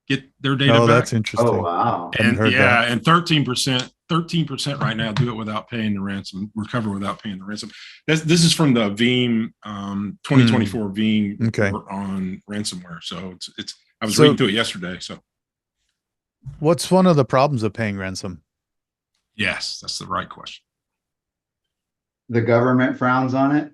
get their data Oh, back. that's interesting. Oh, wow. Hadn't And heard yeah, that. and 13% right now do it without paying the ransom, recover without paying the ransom. This is from the Veeam 2024 Veeam Okay. report on ransomware. So it's I was So- reading through it yesterday. So What's one of the problems of paying ransom? yes, that's the right question. The government frowns on it.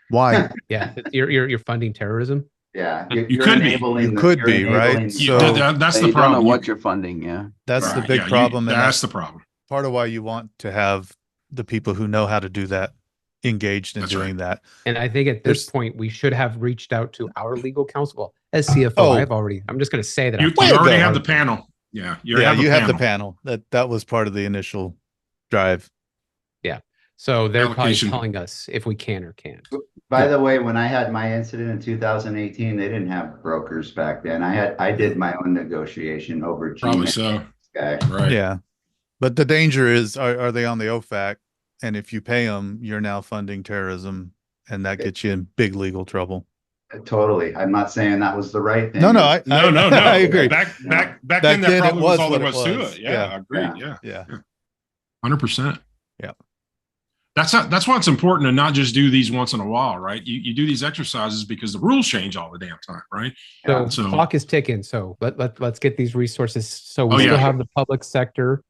Why? Yeah, you're funding terrorism. Yeah. You You're could be. enabling You the- could you're be, right? enabling the- So- That's You the don't know problem. what you're funding, yeah. That's the Right, big yeah, problem. And that's that's the problem. part of why you want to have the people who know how to do that engaged in That's doing that. And I think at this There's- point, we should have reached out to our legal counsel. Well, as CFO, Oh. I'm just going to say that. You, I'm you already ago. have the panel. Yeah. You Yeah, have the you have the panel. panel. That was part of the initial drive. So they're Allocation. probably telling us if we can or can't. By Yeah. the way, when I had my incident in 2018, they didn't have brokers back then. I did my own negotiation over Probably Gmail. so. Guy. Right. Yeah. But the danger is, are they on the OFAC? And if you pay them, you're now funding terrorism, and that gets you in big legal trouble. Totally. I'm not saying that was the right thing. No, No. I agree. Back No. then, that then it probably was all what there it was to was. it. Yeah. Agreed. Yeah. Yeah. Yeah. 100%. Yeah. That's why it's important to not just do these once in a while, right? You do these exercises because the rules change all the damn time, right? So, So- clock is ticking. So let's get these resources. So we Oh, still yeah. have the public sector,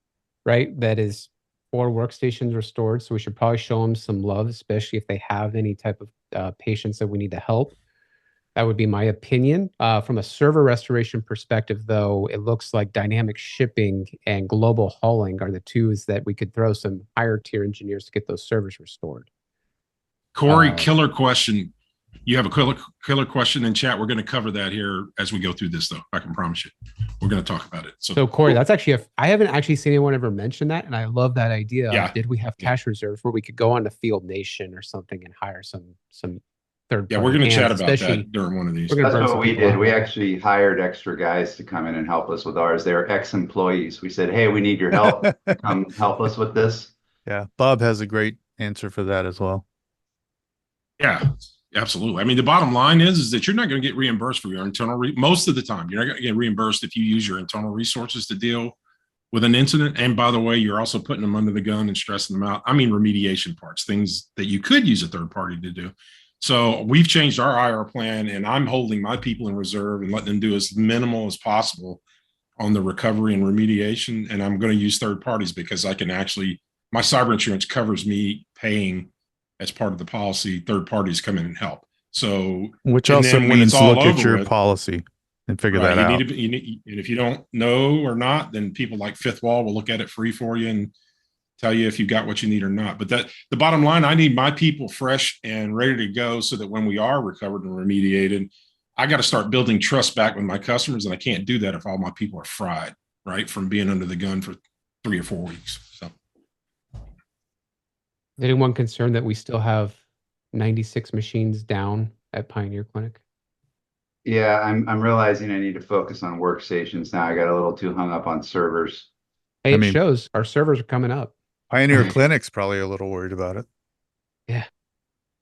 right? That is 4 workstations restored. So we should probably show them some love, especially if they have any type of patients that we need to help. That would be my opinion. From a server restoration perspective, though, it looks like dynamic shipping and global hauling are the twos that we could throw some higher tier engineers to get those servers restored. Corey, killer question. You have a killer question in chat. We're going to cover that here as we go through this, though. I can promise you. We're going to talk about it. So Corey, that's actually I haven't actually seen anyone ever mention that, and I love that idea. Yeah. Did we have Yeah. cash reserves where we could go on to Field Nation or something and hire some third yeah, party we're going to chat hands, about especially- that during one of these. We're gonna That's burn what some we people did. out. We actually hired extra guys to come in and help us with ours. They were ex-employees. We said, hey, we need your help. Come help us with this. Yeah. Bob has a great answer for that as well. Yeah, absolutely. I mean, the bottom line is that you're not going to get reimbursed for your internal, most of the time, you're not going to get reimbursed if you use your internal resources to deal with an incident. And by the way, you're also putting them under the gun and stressing them out. I mean, remediation parts, things that you could use a third party to do. So we've changed our IR plan, and I'm holding my people in reserve and letting them do as minimal as possible on the recovery and remediation. And I'm going to use third parties because I can actually, my cyber insurance covers me paying as part of the policy, third parties come in and help. So, Which and also then when means it's all look at over your with- policy and figure right, that out. and if you don't know or not, then people like Fifth Wall will look at it free for you and tell you if you got what you need or not. But the bottom line, I need my people fresh and ready to go so that when we are recovered and remediated, I got to start building trust back with my customers. And I can't do that if all my people are fried, right, from being under the gun for 3 or 4 weeks. So. Is anyone concerned that we still have 96 machines down at Pioneer Clinic? Yeah, I'm realizing I need to focus on workstations now. I got a little too hung up on servers. Hey, I it mean- shows our servers are coming up. Pioneer Clinic's probably a little worried about it.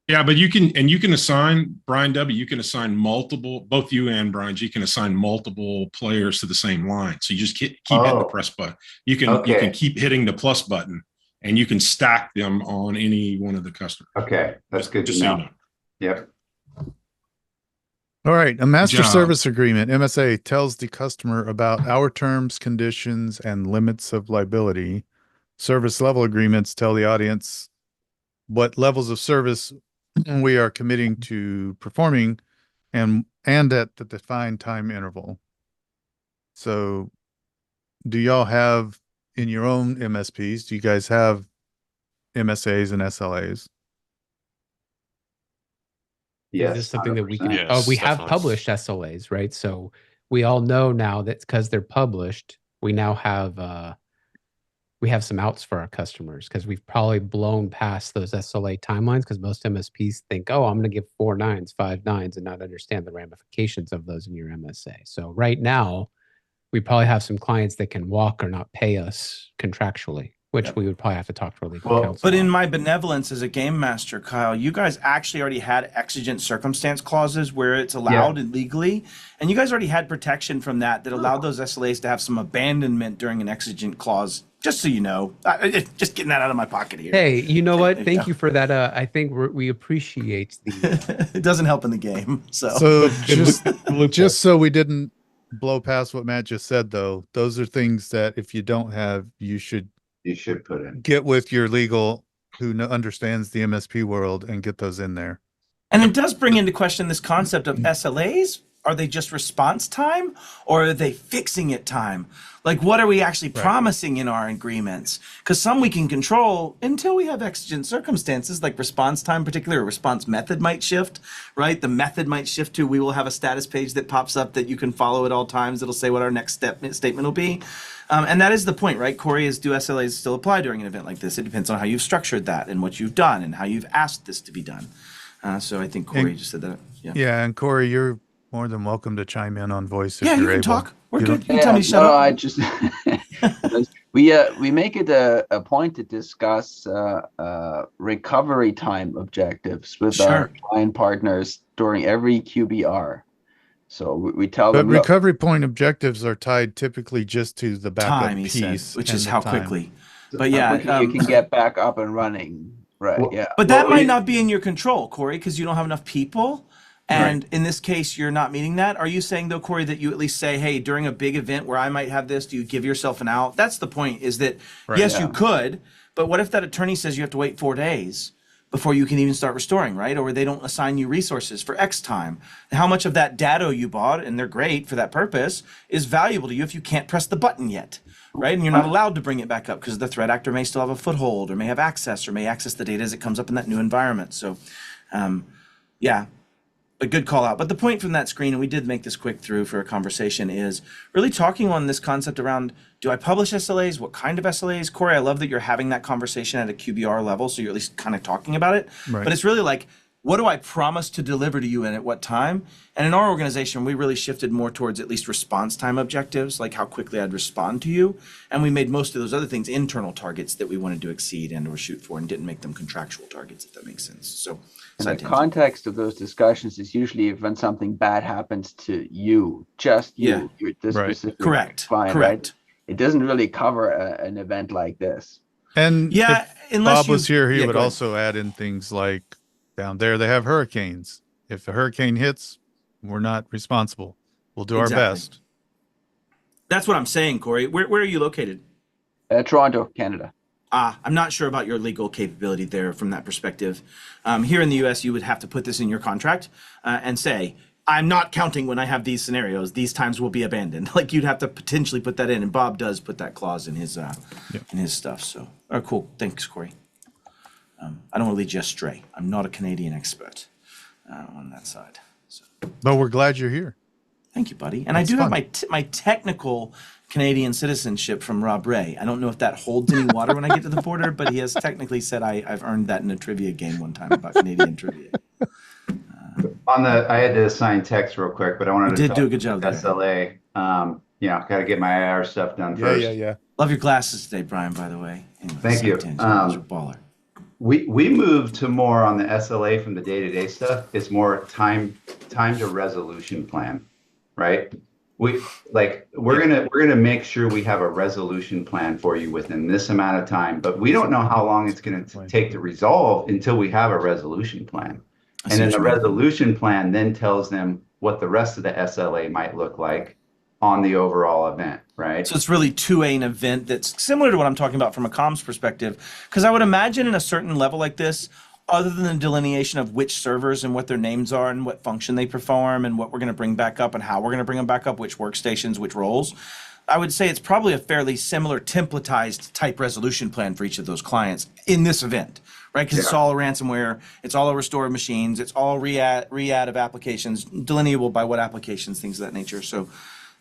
Yeah, but you can assign, Brian W., you can assign multiple, both you and Brian, you can assign multiple players to the same line. So you just keep hitting the Oh. press button. You can Okay. keep hitting the plus button and you can stack them on any one of the customers. Okay, that's good to Just so you know. know. Yep. All right. A master job. service agreement, MSA, tells the customer about our terms, conditions, and limits of liability. Service level agreements tell the audience what levels of service we are committing to performing and at the defined time interval. So do y'all have in your own MSPs, do you guys have MSAs and SLAs? Yes. Is this something that we can? 100%. Yes, We have definitely. published SLAs, right? So we all know now that because they're published, we now have we have some outs for our customers because we've probably blown past those SLA timelines because most MSPs think, oh, I'm going to give 4 nines, 5 nines, and not understand the ramifications of those in your MSA. So right now, we probably have some clients that can walk or not pay us contractually, which Yep. we would probably have to talk to our legal Well, counsel. But in on. my benevolence as a game master, Kyle, you guys actually already had exigent circumstance clauses where it's allowed and legally, and you guys already had protection from that allowed those SLAs to have some abandonment during an exigent clause. Just so you know, just getting that out of my pocket here. Hey, you know what? There you Thank go. you for that. I think we appreciate the It doesn't help in the game. So, So just, loophole. just so we didn't blow past what Matt just said, though, those are things that if you don't have, you should You should put in. get with your legal who understands the MSP world and get those in there. and it does bring into question this concept of SLAs are they just response time, or are they fixing it time? Like, what are we actually promising in our agreements? Because some we can control until we have exigent circumstances, like response time, particularly, or response method might shift, right? The method might shift to, we will have a status page that pops up that you can follow at all times. It'll say what our next statement will be. And that is the point, right? Corey, is do SLAs still apply during an event like this? It depends on how you've structured that and what you've done and how you've asked this to be done. So I think Corey just said that. Yeah. Yeah, and Corey, you're more than welcome to chime in on voice if Yeah, you you're can able. talk. We're You good. don't- You can tell me to shut no, up. I just we make it a point to discuss recovery time objectives with our Sure. client partners during every QBR. So we tell But them, look, recovery point objectives are tied typically just to the backup Time, he said, piece, which and is the how time. quickly. how But yeah, quickly you can get back up and running. Right. Well, Yeah. but that Well, might we- not be in your control, Corey, because you don't have enough people. And in this case, you're not meeting that. Are you saying, though, Corey, that you at least say, hey, during a big event where I might have this, do you give yourself an out? That's the point, is that, yes, you could, but what if that attorney says you have to wait 4 days before you can even start restoring, right? Or they don't assign you resources for X time. How much of that data you bought, and they're great for that purpose, is valuable to you if you can't press the button yet, right? And you're not allowed to bring it back up because the threat actor may still have a foothold or may have access or may access the data as it comes up in that new environment. So, yeah, a good call out. But the point from that screen, and we did make this quick through for a conversation, is really talking on this concept around, do I publish SLAs? What kind of SLAs? Corey, I love that you're having that conversation at a QBR level, so you're at least kind of talking about it. Right. But it's really like, what do I promise to deliver to you and at what time? And in our organization, we really shifted more towards at least response time objectives, like how quickly I'd respond to you. And we made most of those other things internal targets that we wanted to exceed and or shoot for, and didn't make them contractual targets, if that makes sense. So And side the tangent. context of those discussions is usually when something bad happens to you, just you, you're the Right. specific Correct. client, Correct. right? It doesn't really cover an event like this. And Yeah, if unless Bob was you- here, he yeah, would go ahead. also add in things like down there they have hurricanes. If a hurricane hits, we're not responsible. We'll do Exactly. our best. That's what I'm saying, Corey. Where are you located? Toronto, Canada. I'm not sure about your legal capability there from that perspective. Here in the US, you would have to put this in your contract and say, I'm not counting when I have these scenarios. These times will be abandoned. Like, you'd have to potentially put that in, and Bob does put that clause in his stuff. So, cool. Thanks, Corey. I don't want to lead you astray. I'm not a Canadian expert on that side. So, But we're glad you're here. thank you, buddy. And That's I do fun. have my technical Canadian citizenship from Rob Ray. I don't know if that holds any water when I get to the border, but he has technically said I've earned that in a trivia game one time about Canadian trivia. I had to assign text real quick, but I wanted You to did talk do a good job there. SLA. Got to get my IR stuff done first. Yeah. Love your glasses today, Brian, by the way. Anyway, Thank side you. tangent. Those are baller. We moved to more on the SLA from the day-to-day stuff. It's more time to resolution plan, right? We're gonna make sure we have a resolution plan for you within this amount of time, but we don't know how long it's gonna take to resolve until we have a resolution plan. And then the resolution plan then tells them what the rest of the SLA might look like on the overall event, right? So it's really 2A an event that's similar to what I'm talking about from a comms perspective. Because I would imagine in a certain level like this, other than the delineation of which servers and what their names are and what function they perform and what we're going to bring back up and how we're going to bring them back up, which workstations, which roles, I would say it's probably a fairly similar templatized type resolution plan for each of those clients in this event, right? Because it's all a ransomware, it's all a restore of machines, it's all re-add of applications, delineable by what applications, things of that nature. So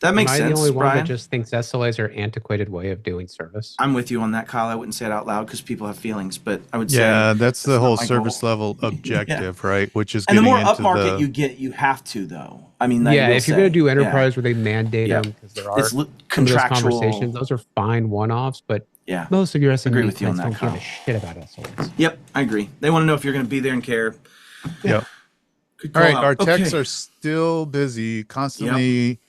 that makes sense, Am I the only one Brian? that just thinks SLAs are an antiquated way of doing service? I'm with you on that, Kyle. I wouldn't say it out loud because people have feelings, but I would say Yeah, that's the not whole my service goal. level objective, right? Which is And the getting more into upmarket the you get, you have to though. I mean, I Yeah, will if you're going to say, do enterprise where they mandate Yeah. them, because there are it's some of those contractual. conversations, those are fine one-offs, but Yeah. most of your Agree SMB with you on clients that, don't give a Kyle. shit about SLAs. Yep, I agree. They want to know if you're going to be there and care. Yep. Good All right, call our out. techs Okay. are still busy constantly,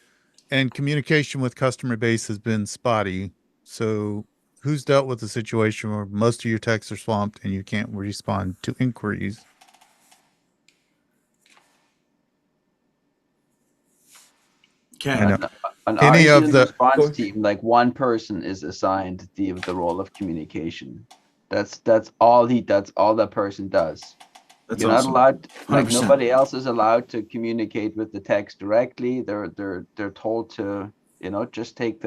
and communication with customer base has been spotty. So who's dealt with the situation where most of your techs are swamped and you can't respond to inquiries? Okay. I know. On Any our of incident the- response team, like one person is assigned the role of communication. That's all that person does. That's You're not awesome. allowed, like 100%. nobody else is allowed to communicate with the techs directly. They're told to, just take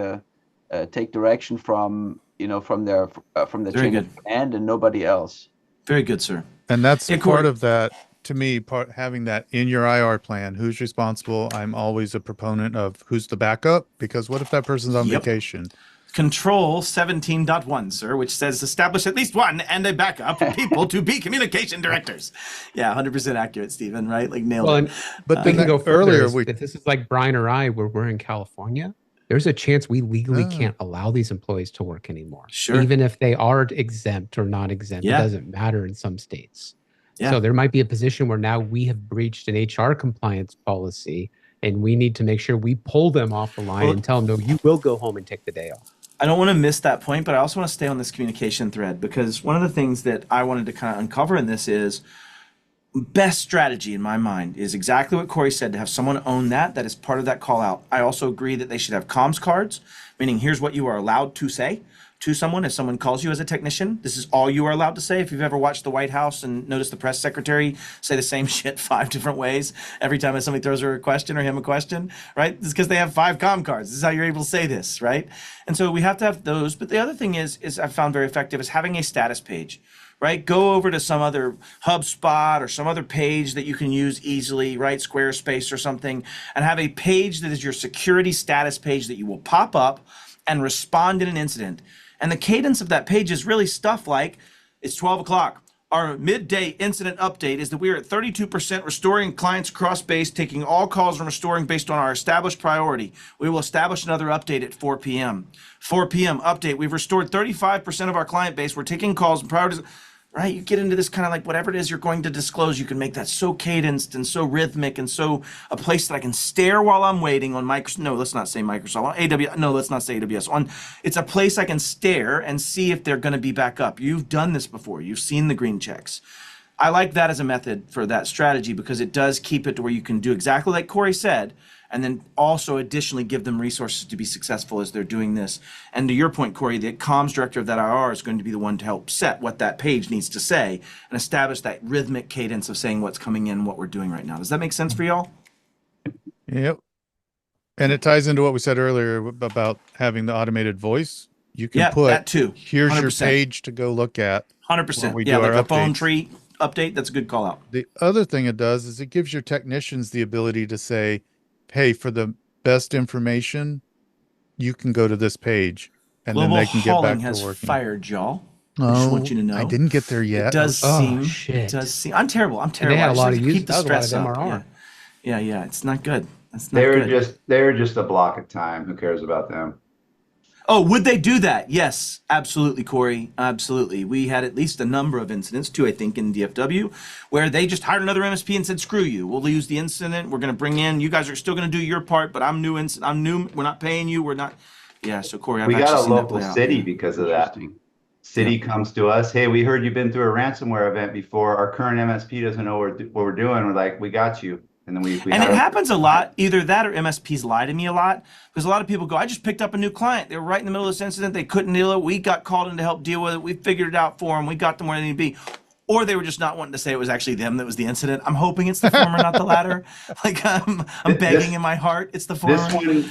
direction from, from the Very chain of good. command and nobody else. Very good, sir. And that's Yeah, part Corey. of that, to me, having that in your IR plan, who's responsible. I'm always a proponent of who's the backup, because what if that person's on Yep. vacation? Control 17.1, sir, which says establish at least one and a backup people to be communication directors. Yeah, 100% accurate, Stephen, right? Like nailed Well, it. and But we then can go further. earlier If this is like Brian or I, where we're in California, there's a chance we legally Ah. can't allow these employees to work anymore. Sure. Even if they are exempt or not exempt, Yeah. it doesn't matter in some states. Yeah. So there might be a position where now we have breached an HR compliance policy and we need to make sure we pull them off the line and tell them, no, you will go home and take the day off. I don't want to miss that point, but I also want to stay on this communication thread, because one of the things that I wanted to kind of uncover in this is best strategy in my mind is exactly what Corey said, to have someone own that is part of that call out. I also agree that they should have comms cards, meaning here's what you are allowed to say to someone. If someone calls you as a technician, this is all you are allowed to say. If you've ever watched the White House and noticed the press secretary say the same shit 5 different ways every time somebody throws her a question or him a question, right? It's because they have 5 comm cards. This is how you're able to say this, right? And so we have to have those. But the other thing is I've found very effective is having a status page, right? Go over to some other HubSpot or some other page that you can use easily, right? Squarespace or something, and have a page that is your security status page that you will pop up and respond in an incident. And the cadence of that page is really stuff like, it's 12 o'clock. Our midday incident update is that we are at 32% restoring clients across base, taking all calls and restoring based on our established priority. We will establish another update at 4 p.m. 4 p.m. update. We've restored 35% of our client base. We're taking calls and priorities. Right? You get into this kind of like whatever it is you're going to disclose, you can make that so cadenced and so rhythmic and so a place that I can stare while I'm waiting on Microsoft. No, let's not say Microsoft. On AWS. No, let's not say AWS. It's a place I can stare and see if they're going to be back up. You've done this before. You've seen the green checks. I like that as a method for that strategy, because it does keep it to where you can do exactly like Corey said, and then also additionally give them resources to be successful as they're doing this. And to your point, Corey, the comms director of that IR is going to be the one to help set what that page needs to say and establish that rhythmic cadence of saying what's coming in, what we're doing right now. Does that make sense for y'all? Yep. And it ties into what we said earlier about having the automated voice. You can put that too. Here's 100%. your page to go look at. 100%. Yeah, like our a phone updates. tree update. That's a good call out. The other thing it does is it gives your technicians the ability to say, hey, for the best information, you can go to this page, and Global then they can get Hauling back has to working. fired y'all. I just want you to know. I didn't get there yet. It does Oh, seem. shit. It does seem. I'm terrible. I'm And terrible. they had I a just lot like of to use. keep the That was a lot stress of up. MRR. Yeah. It's not good. That's not good. They're just a block of time. Who cares about them? Oh, would they do that? Yes, absolutely, Corey. Absolutely. We had at least a number of incidents, 2, I think, in DFW, where they just hired another MSP and said, screw you. We'll use the incident. We're going to bring in, you guys are still going to do your part, but I'm new. I'm new. We're not paying you. We're not. Yeah. So Corey, I've We actually got a seen that local play out. city because of that. Interesting. City comes to us. Hey, we heard you've been through a ransomware event before. Our current MSP doesn't know what we're doing. We're like, we got you. And then we And it happens a lot. Either that or MSPs lie to me a lot, because a lot of people go, I just picked up a new client. They were right in the middle of this incident. They couldn't deal with it. We got called in to help deal with it. We figured it out for them. We got them where they need to be. Or they were just not wanting to say it was actually them that was the incident. I'm hoping it's the former, not the latter. Like I'm begging in my heart, it's the former.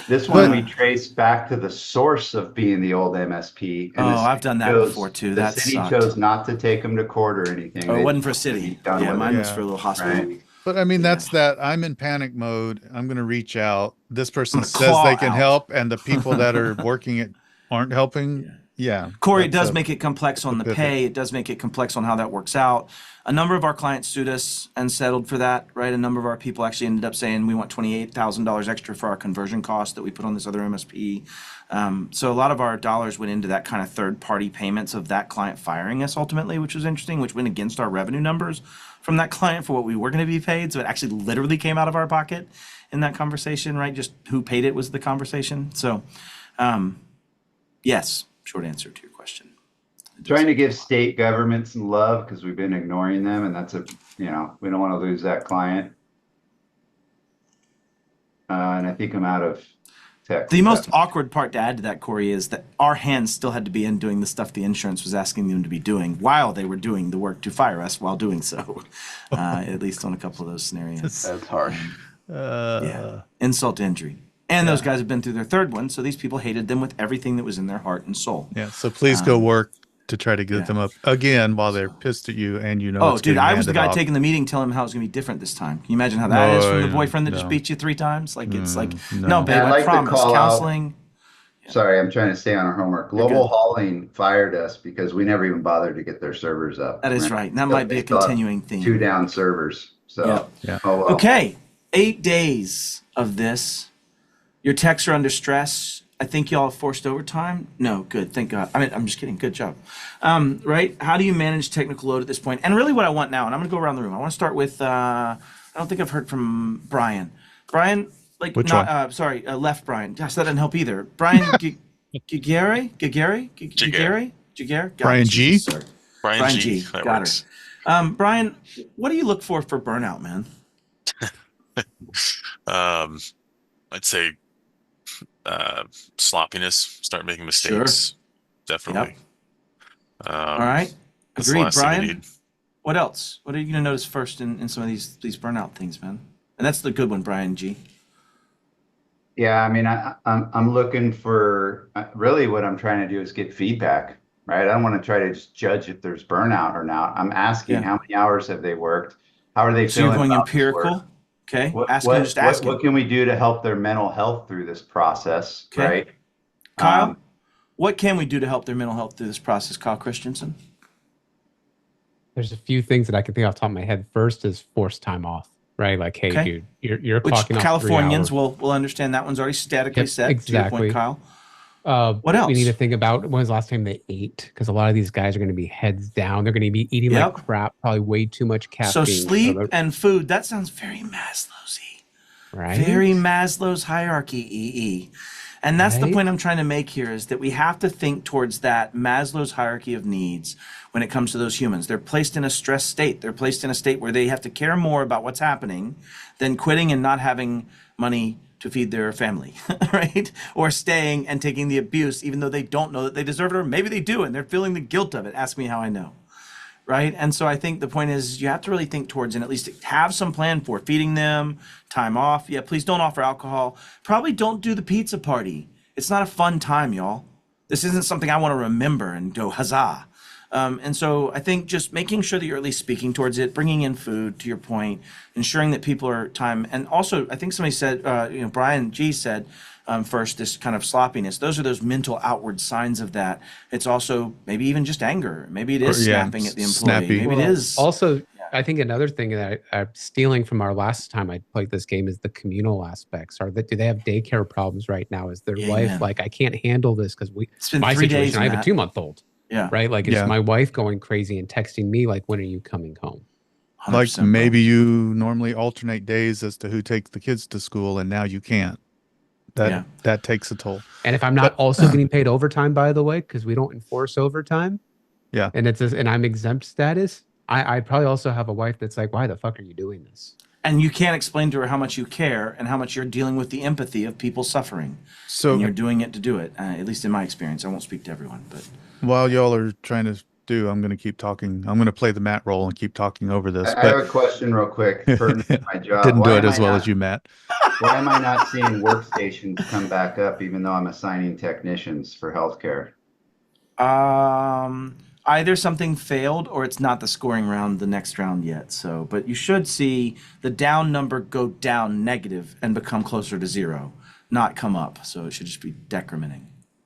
This one we trace back to the source of being the old MSP. And I've done that before too. The city chose not to take them to court or anything. Oh, it wasn't for a city. Yeah, mine was for a little hospital. Right. But I mean, that's that. I'm in panic mode. I'm going to reach out. This person I'm gonna says claw they can out. help, and the people that are working it aren't helping. Yeah. Corey, it that's does make it complex on the pay. It does make it complex on how that works out. A number of our clients sued us and settled for that, right? A number of our people actually ended up saying we want $28,000 extra for our conversion cost that we put on this other MSP. So a lot of our dollars went into that kind of third-party payments of that client firing us ultimately, which was interesting, which went against our revenue numbers from that client for what we were going to be paid. So it actually literally came out of our pocket in that conversation, right? Just who paid it was the conversation. So, yes. Short answer to your question. Trying to give state governments some love because we've been ignoring them, and that's we don't want to lose that client. And I think I'm out of tech. The most awkward part to add to that, Corey, is that our hands still had to be in doing the stuff the insurance was asking them to be doing while they were doing the work to fire us while doing so. At least on a couple of those scenarios. That's harsh. Yeah. Insult to injury. And those guys have been through their third one, so these people hated them with everything that was in their heart and soul. Yeah. So please go work to try to get them up again while they're pissed at you and Oh, it's dude, getting I was the handed guy off. taking the meeting telling him how it's going to be different this time. Can you imagine how that is from the No, boyfriend that just no. beat you 3 times? Like, it's like, no. no, babe, I'd like I to promise. call out- Counseling. Sorry, I'm trying to stay on our homework. You're Global good. Hauling fired us because we never even bothered to get their servers up. That is right. And that might be a They still have continuing theme. 2 down servers. So, Yeah. Yeah. oh well. Okay, 8 days of this. Your techs are under stress. I think y'all have forced overtime. No, good. Thank God. I mean, I'm just kidding. Good job. Right? How do you manage technical load at this point? And really what I want now, and I'm going to go around the room. I want to start with, I don't think I've heard from Brian. Brian, like, Which not, one? sorry, left Brian. Gosh, that didn't help either. Brian Gigare? Got Brian it. G? Jesus, sorry. Brian G. That Got works. her. Brian, what do you look for burnout, man? I'd say sloppiness. Start making mistakes. Definitely. All right. That's the Agreed, last thing you Brian. need. What else? What are you going to notice first in some of these burnout things, man? And that's the good one, Brian G. Yeah, I mean, I'm looking for really what I'm trying to do is get feedback, right? I don't want to try to just judge if there's burnout or not. I'm asking how many hours have they worked? How are they So you're feeling going about this work? empirical. Okay. What, Just asking. what can we do to help their mental health through this process, Okay. right? Kyle, what can we do to help their mental health through this process, Kyle Christensen? There's a few things that I can think off the top of my head. First is forced time off, right? Like, hey, Okay. dude, you're Which clocking off 3 Californians hours. will understand that one's already statically Yep, set. To your exactly. point, Kyle. What else? We need to think about when's the last time they ate, because a lot of these guys are going to be heads down. They're going to be eating Yep. like crap, probably way too much caffeine. So sleep they're- and food, that sounds very Maslow's-y. right? Very Maslow's hierarchy, EE. And that's the Right. point I'm trying to make here, is that we have to think towards that Maslow's hierarchy of needs when it comes to those humans. They're placed in a stress state. They're placed in a state where they have to care more about what's happening than quitting and not having money to feed their family, right? Or staying and taking the abuse, even though they don't know that they deserve it, or maybe they do, and they're feeling the guilt of it. Ask me how I know. Right. And so I think the point is you have to really think towards and at least have some plan for feeding them, time off. Yeah, please don't offer alcohol. Probably don't do the pizza party. It's not a fun time, y'all. This isn't something I want to remember and go huzzah. And so I think just making sure that you're at least speaking towards it, bringing in food, to your point, ensuring that people are time. And also, I think somebody said, Brian G said, first, this kind of sloppiness. Those are those mental outward signs of that. It's also maybe even just anger. Maybe it is snapping at the employee. Snappy. Maybe it is. Also, I think another thing that I'm stealing from our last time I played this game is the communal aspects. Do they have daycare problems right now? Is their wife Amen. like, I can't handle this because It's been my 3 situation, days, I have a Matt. 2-month-old, Yeah. right? Like, Yeah. is my wife going crazy and texting me like, when are you coming home? Like 100%, maybe you normally alternate days as to who takes the kids to school and now you can't. That takes a toll. And if I'm not also getting paid overtime, by the way, because we don't enforce overtime, Yeah. and and I'm exempt status, I probably also have a wife that's like, why the fuck are you doing this? And you can't explain to her how much you care and how much you're dealing with the empathy of people suffering. So And you're doing it to do it. At least in my experience. I won't speak to everyone, but while y'all are trying to I'm going to keep talking. I'm going to play the Matt role and keep talking over this. I have a question real quick for my job. Didn't do Why it am as I well not- as you, Matt. Why am I not seeing workstations come back up even though I'm assigning technicians for healthcare? either something failed or it's not the scoring round the next round yet. So, but you should see the down number go down negative and become closer to 0, not come up. So it should just be decrementing.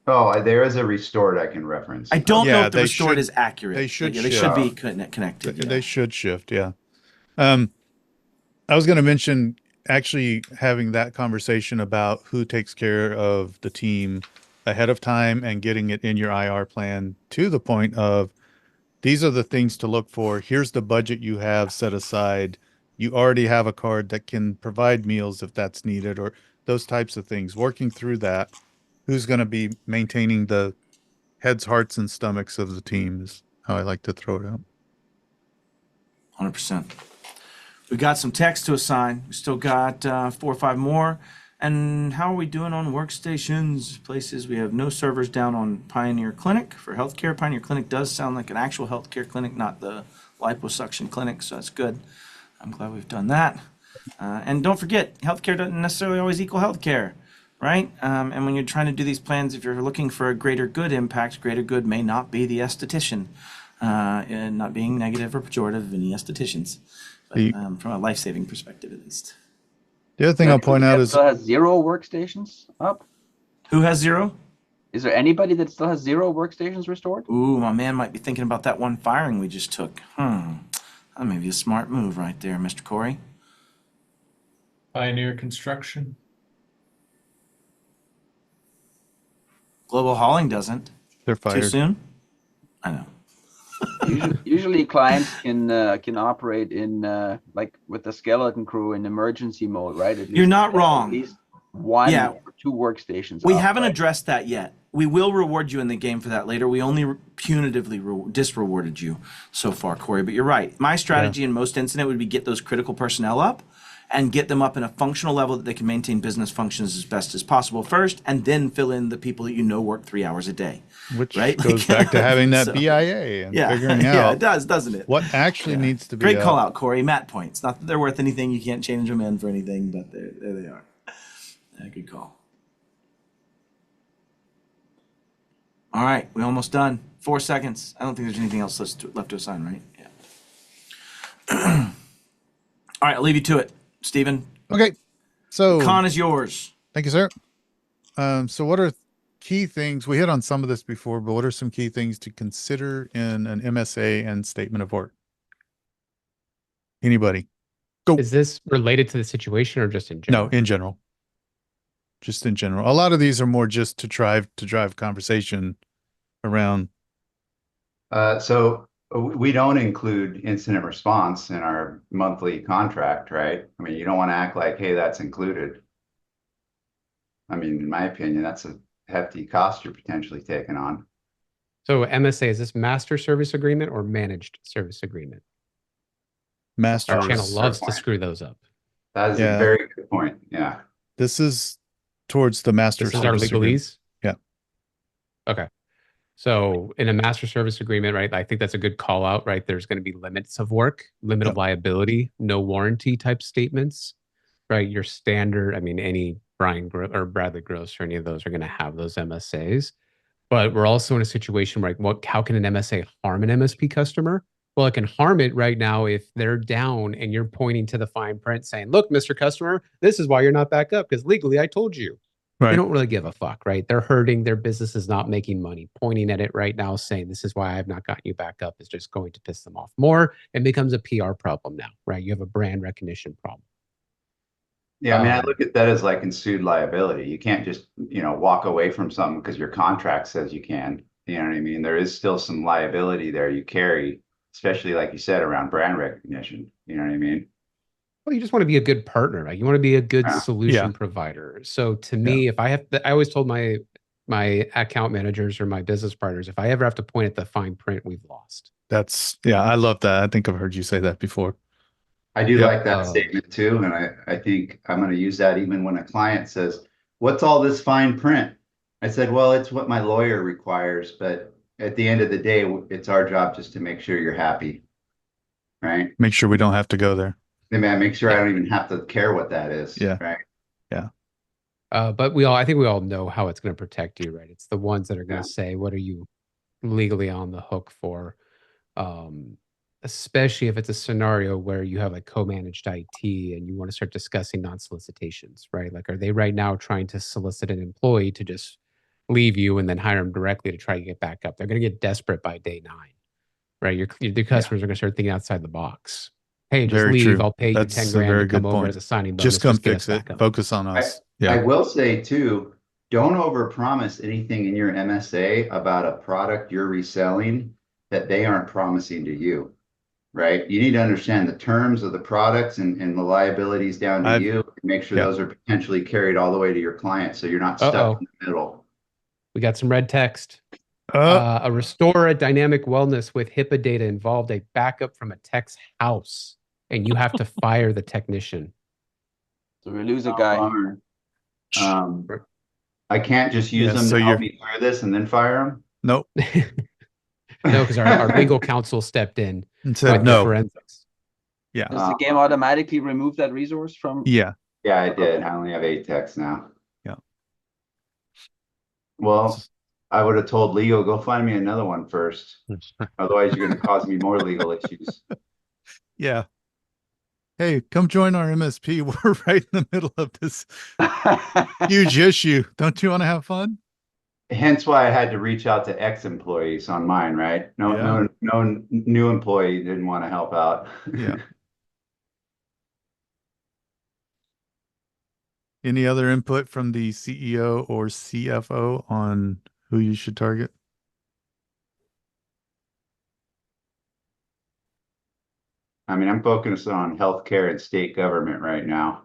Oh, there is a restored I can reference. I don't know Yeah, if the they restored should- is accurate. they should Yeah, they shift. should be connected. They Yeah. should shift, yeah. I was going to mention actually having that conversation about who takes care of the team ahead of time and getting it in your IR plan to the point of these are the things to look for. Here's the budget you have set aside. You already have a card that can provide meals if that's needed, or those types of things. Working through that, who's going to be maintaining the heads, hearts, and stomachs of the team is how I like to throw it out. 100%. We got some text to assign. We still got 4 or 5 more. And how are we doing on workstations, places? We have no servers down on Pioneer Clinic for healthcare. Pioneer Clinic does sound like an actual healthcare clinic, not the liposuction clinic, so that's good. I'm glad we've done that. And don't forget, healthcare doesn't necessarily always equal healthcare, right? And when you're trying to do these plans, if you're looking for a greater good impact, greater good may not be the esthetician, and not being negative or pejorative of any estheticians, but from a life-saving perspective at least. The other thing I'll point out is still has 0 workstations up. Who has 0? Is there anybody that still has 0 workstations restored? Ooh, my man might be thinking about that one firing we just took. That may be a smart move right there, Mr. Corey. Pioneer Construction. Global Hauling doesn't. they're fired. Too soon? I know. Usually clients can operate in like with the skeleton crew in emergency mode, right? You're not wrong. At least 1 Yeah. or 2 workstations. We up, haven't right? addressed that yet. We will reward you in the game for that later. We only punitively disrewarded you so far, Corey. But you're right. My strategy in most incident would be get those critical personnel up and get them up in a functional level that they can maintain business functions as best as possible first, and then fill in the people that you know work 3 hours a day. Which right? goes back to having that So- BIA and Yeah, figuring yeah, out it does, doesn't it? what actually Yeah. needs to be Great up. call out, Corey. Matt points. Not that they're worth anything. You can't change them in for anything, but there they are. Good call. All right, we're almost done. 4 seconds. I don't think there's anything else left to assign, right? Yeah. All right, I'll leave you to it, Stephen. Okay. So Con is yours. thank you, sir. So what are key things? We hit on some of this before, but what are some key things to consider in an MSA and statement of work? Anybody? Go. Is this related to the situation or just in general? No, in general. Just in general. A lot of these are more just to drive conversation around. So we don't include incident response in our monthly contract, right? I mean, you don't want to act like, hey, that's included. I mean, in my opinion, that's a hefty cost you're potentially taking on. So MSA, is this master service agreement or managed service agreement? Master. Our Oh, channel fair loves to point. screw those up. That is Yeah. a very good point. Yeah. This is towards the master This is our service agreement. legalese? Yeah. Okay. So in a master service agreement, right, I think that's a good call out, right? There's going to be limits of work, limit of liability, no warranty type statements, right? Your standard, I mean, any or Bradley Gross or any of those are going to have those MSAs. But we're also in a situation where how can an MSA harm an MSP customer? Well, it can harm it right now if they're down and you're pointing to the fine print saying, look, Mr. Customer, this is why you're not back up because legally I told you. Right. They don't really give a fuck, right? They're hurting. Their business is not making money. Pointing at it right now saying, this is why I've not gotten you back up is just going to piss them off more. It becomes a PR problem now, right? You have a brand recognition problem. Yeah, I mean, I look at that as like ensued liability. You can't just, walk away from something because your contract says you can. You know what I mean? There is still some liability there you carry, especially like you said, around brand recognition. You know what I mean? Well, you just want to be a good partner, right? You want to be a good Yeah. solution provider. So to me, if I have I always told my account managers or my business partners, if I ever have to point at the fine print, we've lost. I love that. I think I've heard you say that before. I do Yep. like that statement too. And I think I'm going to use that even when a client says, what's all this fine print? I said, well, it's what my lawyer requires. But at the end of the day, it's our job just to make sure you're happy. Right. Make sure we don't have to go there. I mean, make sure I don't even have to care what that is. Yeah. Right. But I think we all know how it's going to protect you, right? It's the ones that are going to say, what are you legally on the hook for? Especially if it's a scenario where you have like co-managed IT and you want to start discussing non-solicitations, right? Like, are they right now trying to solicit an employee to just leave you and then hire them directly to try to get back up? They're going to get desperate by day 9, right? Your customers are going to start thinking outside the box. Hey, just Very leave. true. I'll pay That's you a 10 grand very to come good over point. as a signing bonus. Just come get fix us it. back up. Focus on us. I will say too, don't overpromise anything in your MSA about a product you're reselling that they aren't promising to you. Right. You need to understand the terms of the products and the liabilities down to you. And make sure those are potentially carried all the way to your client. So you're not stuck in the middle. We got some red text. A restore a dynamic wellness with HIPAA data involved a backup from a tech's house, and you have to fire the technician. So we lose a guy. I can't just use Yeah, them so to help you're- me clear this and then fire them. Nope. No, because our legal counsel stepped in And with said the no. forensics. Yeah. Does the game automatically remove that resource from? Yeah. Yeah, I did. Okay. I only have 8 texts now. Yeah. Well, I would have told Leo, go find me another one first. Otherwise, you're going to cause me more legal issues. Yeah. Hey, come join our MSP. We're right in the middle of this huge issue. Don't you want to have fun? Hence why I had to reach out to ex-employees on mine, right? No new employee didn't want to help out. Yeah. Any other input from the CEO or CFO on who you should target? I mean, I'm focused on healthcare and state government right now.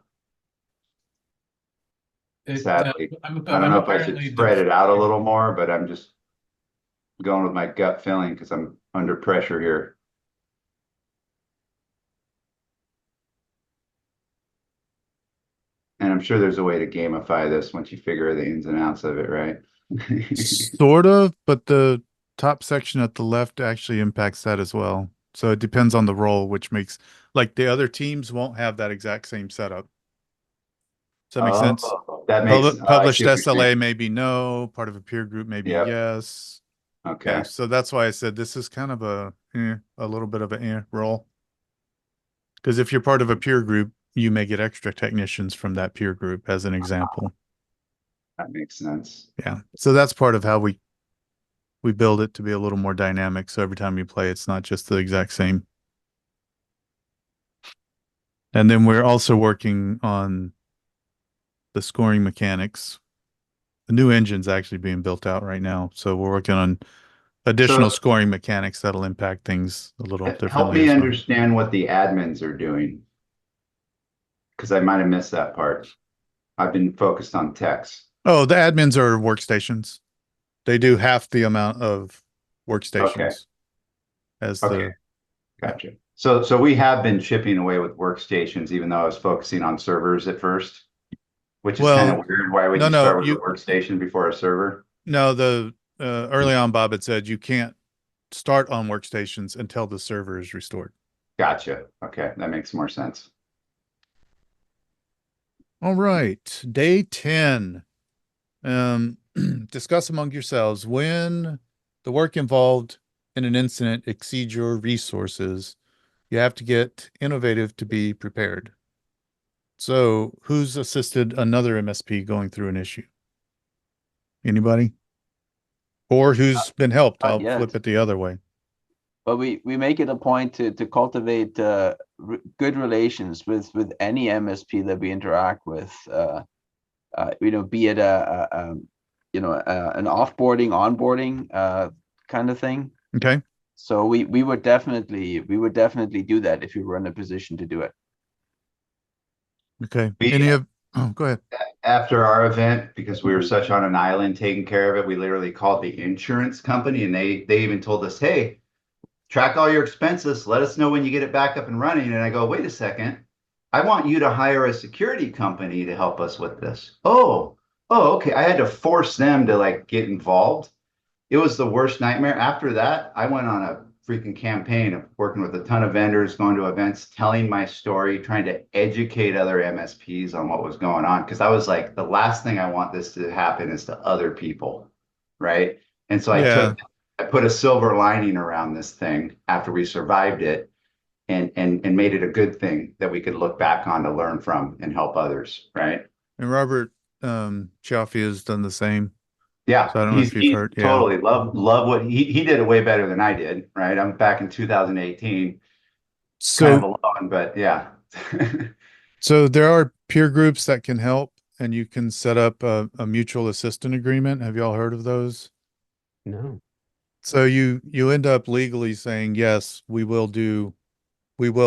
Sadly, I don't know if I should spread it out a little more, but I'm just going with my gut feeling because I'm under pressure here. And I'm sure there's a way to gamify this once you figure the ins and outs of it, right? Sort of, but the top section at the left actually impacts that as well. So it depends on the role, which makes like the other teams won't have that exact same setup. Does that make sense? That makes Published I see what you're SLA maybe no, part of a peer group maybe Yep. yes. Okay. So that's why I said this is kind of a little bit of a role. Because if you're part of a peer group, you may get extra technicians from that peer group as an example. That makes sense. Yeah. So that's part of how we build it to be a little more dynamic. So every time you play, it's not just the exact same. And then we're also working on the scoring mechanics. The new engine's actually being built out right now. So we're working on additional scoring mechanics that'll impact things a little differently. Help me as well. understand what the admins are doing. Because I might have missed that part. I've been focused on text. Oh, the admins are workstations. They do half the amount of workstations as the. Gotcha. So we have been chipping away with workstations, even though I was focusing on servers at first, which is kind of weird. Why would you start with a workstation before a server? No, the early on, Bob had said you can't start on workstations until the server is restored. Gotcha. Okay, that makes more sense. All right, day 10. Discuss among yourselves when the work involved in an incident exceeds your resources. You have to get innovative to be prepared. So, who's assisted another MSP going through an issue? Anybody? Or who's been helped? I'll flip it the other way. But we make it a point to cultivate good relations with any MSP that we interact with. Be it an offboarding, onboarding kind of thing. Okay. So we would definitely do that if we were in a position to do it. Okay. Go ahead. After our event, because we were such on an island taking care of it, we literally called the insurance company, and they even told us, hey, track all your expenses. Let us know when you get it back up and running. And I go, wait a second. I want you to hire a security company to help us with this. Oh, okay. I had to force them to get involved. It was the worst nightmare. After that, I went on a freaking campaign of working with a ton of vendors, going to events, telling my story, trying to educate other MSPs on what was going on. Because I was like, the last thing I want this to happen is to other people, right? And so I put a silver lining around this thing after we survived it and made it a good thing that we could look back on to learn from and help others, right? And Robert Chaffee has done the same. Yeah, so I don't know if you've heard. Totally love what he did it way better than I did, right? I'm back in 2018. So kind of alone, but yeah. So there are peer groups that can help, and you can set up a mutual assistant agreement. Have y'all heard of those? No. So you end up legally saying, yes, we will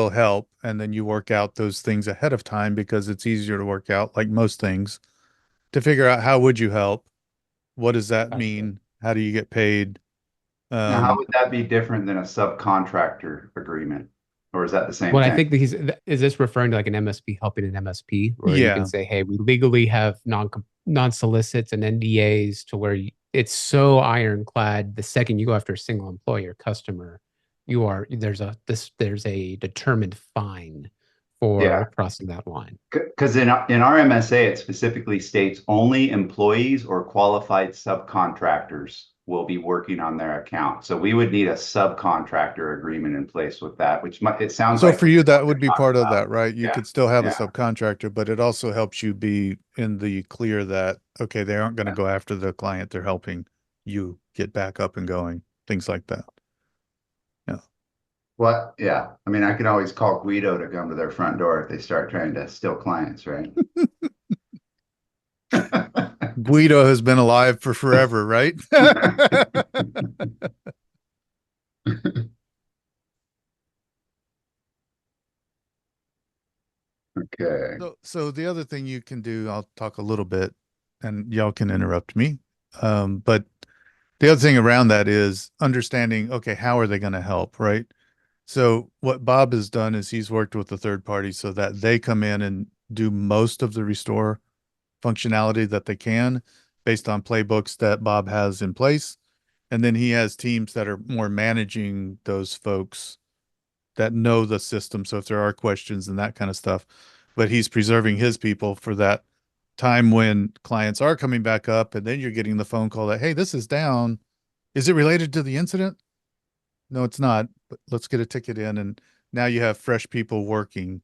help. And then you work out those things ahead of time because it's easier to work out, like most things, to figure out how would you help? What does that mean? How do you get paid? Now, how would that be different than a subcontractor agreement Or is that the same Well, thing? I think that is this referring to like an MSP helping an MSP, where you Yeah. can say, hey, we legally have non-solicits and NDAs to where it's so ironclad. The second you go after a single employer customer, there's a determined fine for crossing that line. Because in our MSA, it specifically states only employees or qualified subcontractors will be working on their account. So we would need a subcontractor agreement in place with that, which it sounds So like for you, that would be part of that, right? You Yeah. could still have a Yeah. subcontractor, but it also helps you be in the clear that, okay, they aren't going to go after the client. They're helping you get back up and going, things like that. What? Yeah. I mean, I can always call Guido to come to their front door if they start trying to steal clients, right? Guido has been alive for forever, right? Okay. So the other thing you can do, I'll talk a little bit and y'all can interrupt me. But the other thing around that is understanding, okay, how are they going to help, right? So what Bob has done is he's worked with the third party so that they come in and do most of the restore functionality that they can based on playbooks that Bob has in place. And then he has teams that are more managing those folks that know the system. So if there are questions and that kind of stuff, but he's preserving his people for that time when clients are coming back up and then you're getting the phone call that, hey, this is down. Is it related to the incident? No, it's not, but let's get a ticket in. And now you have fresh people working.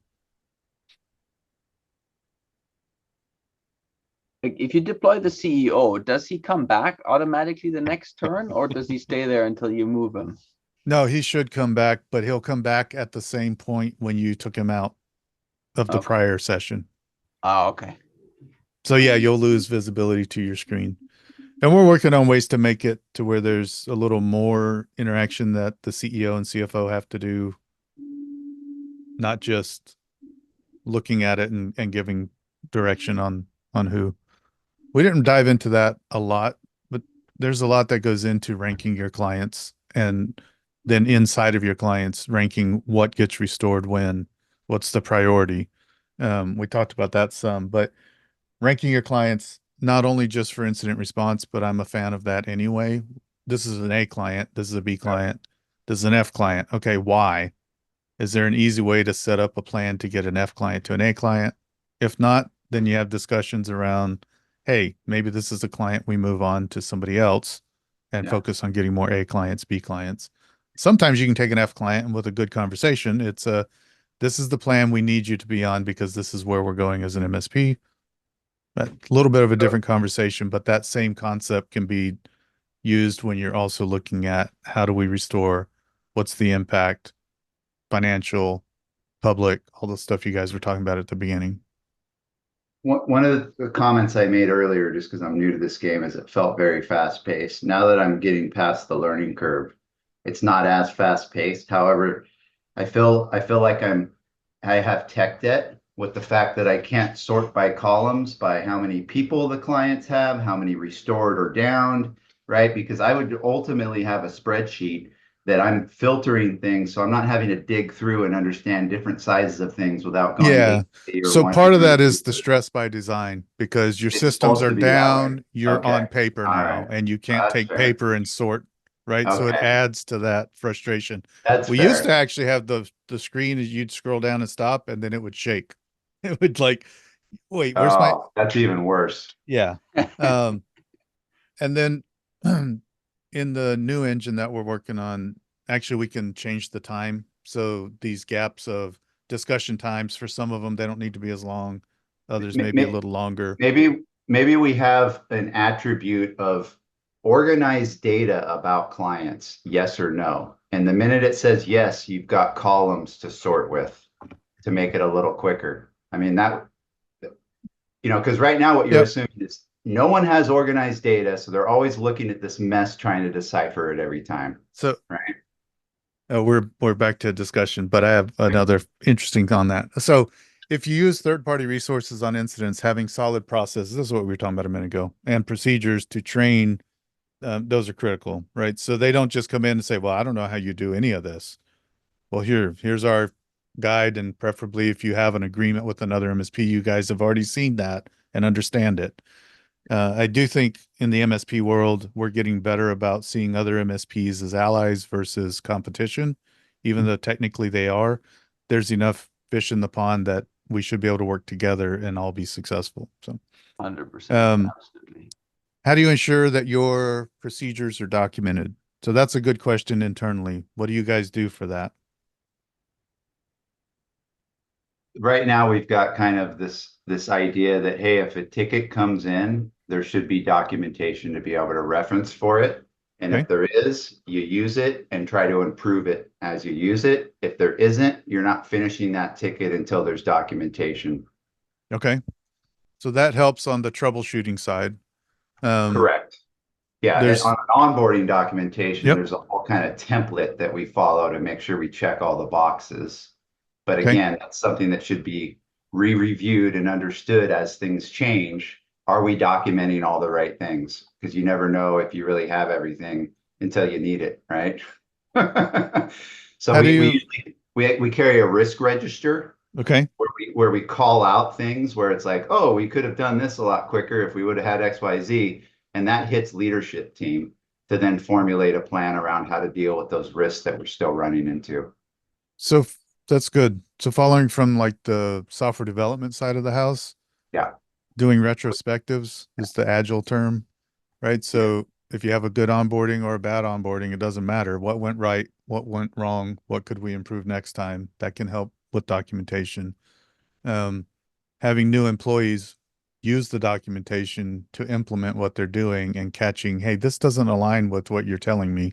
Like, if you deploy the CEO, does he come back automatically the next turn, or does he stay there until you move him? No, he should come back, but he'll come back at the same point when you took him out of the prior session. Oh, okay. So yeah, you'll lose visibility to your screen. And we're working on ways to make it to where there's a little more interaction that the CEO and CFO have to do, not just looking at it and giving direction on who. We didn't dive into that a lot, but there's a lot that goes into ranking your clients and then inside of your clients ranking what gets restored when, what's the priority. We talked about that some, but ranking your clients, not only just for incident response, but I'm a fan of that anyway. This is an A client. This is a B client. This is an F client. Okay, why? Is there an easy way to set up a plan to get an F client to an A client? If not, then you have discussions around, hey, maybe this is a client we move on to somebody else and focus on getting more A clients, B clients. Sometimes you can take an F client and with a good conversation, it's this is the plan we need you to be on because this is where we're going as an MSP. A little bit of a different conversation, but that same concept can be used when you're also looking at how do we restore, what's the impact, financial, public, all the stuff you guys were talking about at the beginning. One of the comments I made earlier, just because I'm new to this game, is it felt very fast paced. Now that I'm getting past the learning curve, it's not as fast paced. However, I feel like I have tech debt with the fact that I can't sort by columns by how many people the clients have, how many restored or downed, right? Because I would ultimately have a spreadsheet that I'm filtering things, so I'm not having to dig through and understand different sizes of things without going. Yeah. So part of that is the stress by design because your systems are down, you're on paper now, and you can't take paper and sort, right? So it adds to that frustration. We used to actually have the screen as you'd scroll down and stop, and then it would shake. It would like, wait, where's my? That's even worse. Yeah. And then in the new engine that we're working on, actually we can change the time. So these gaps of discussion times for some of them, they don't need to be as long. Others may be a little longer. Maybe we have an attribute of organized data about clients, yes or no. And the minute it says yes, you've got columns to sort with to make it a little quicker. I mean, that, because right now what you're assuming is no one has organized data, so they're always looking at this mess trying to decipher it every time. So right. We're back to discussion, but I have another interesting on that. So if you use third-party resources on incidents, having solid processes, this is what we were talking about a minute ago, and procedures to train, those are critical, right? So they don't just come in and say, well, I don't know how you do any of this. Well, here's our guide, and preferably if you have an agreement with another MSP, you guys have already seen that and understand it. I do think in the MSP world, we're getting better about seeing other MSPs as allies versus competition, even though technically they are. There's enough fish in the pond that we should be able to work together and all be successful. So 100%. Absolutely. how do you ensure that your procedures are documented? So that's a good question internally. What do you guys do for that? Right now, we've got kind of this idea that, hey, if a ticket comes in, there should be documentation to be able to reference for it. And Okay. if there is, you use it and try to improve it as you use it. If there isn't, you're not finishing that ticket until there's documentation. Okay. So that helps on the troubleshooting side. Correct. Yeah, and there's- on onboarding documentation, Yep. there's a whole kind of template that we follow to make sure we check all the boxes. But Okay. again, that's something that should be re-reviewed and understood as things change. Are we documenting all the right things? Because you never know if you really have everything until you need it, right? So How do we you- usually we carry a risk register Okay. where we call out things where it's like, oh, we could have done this a lot quicker if we would have had XYZ. And that hits leadership team to then formulate a plan around how to deal with those risks that we're still running into. So that's good. So following from like the software development side of the house, Yeah. doing retrospectives is the agile term, right? So if you have a good onboarding or a bad onboarding, it doesn't matter what went right, what went wrong, what could we improve next time. That can help with documentation. Having new employees use the documentation to implement what they're doing and catching, hey, this doesn't align with what you're telling me,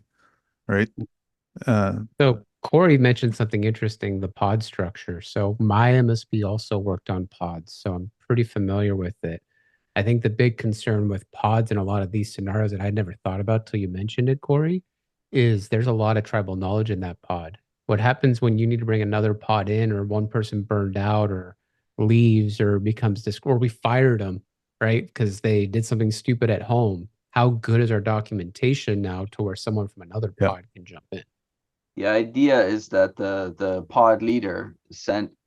right? So Corey mentioned something interesting, the pod structure. So my MSP also worked on pods, so I'm pretty familiar with it. I think the big concern with pods in a lot of these scenarios that I'd never thought about till you mentioned it, Corey, is there's a lot of tribal knowledge in that pod. What happens when you need to bring another pod in, or one person burned out or leaves or becomes or we fired them, right? Because they did something stupid at home. How good is our documentation now to where someone from another Yeah. pod can jump in? The idea is that the pod leader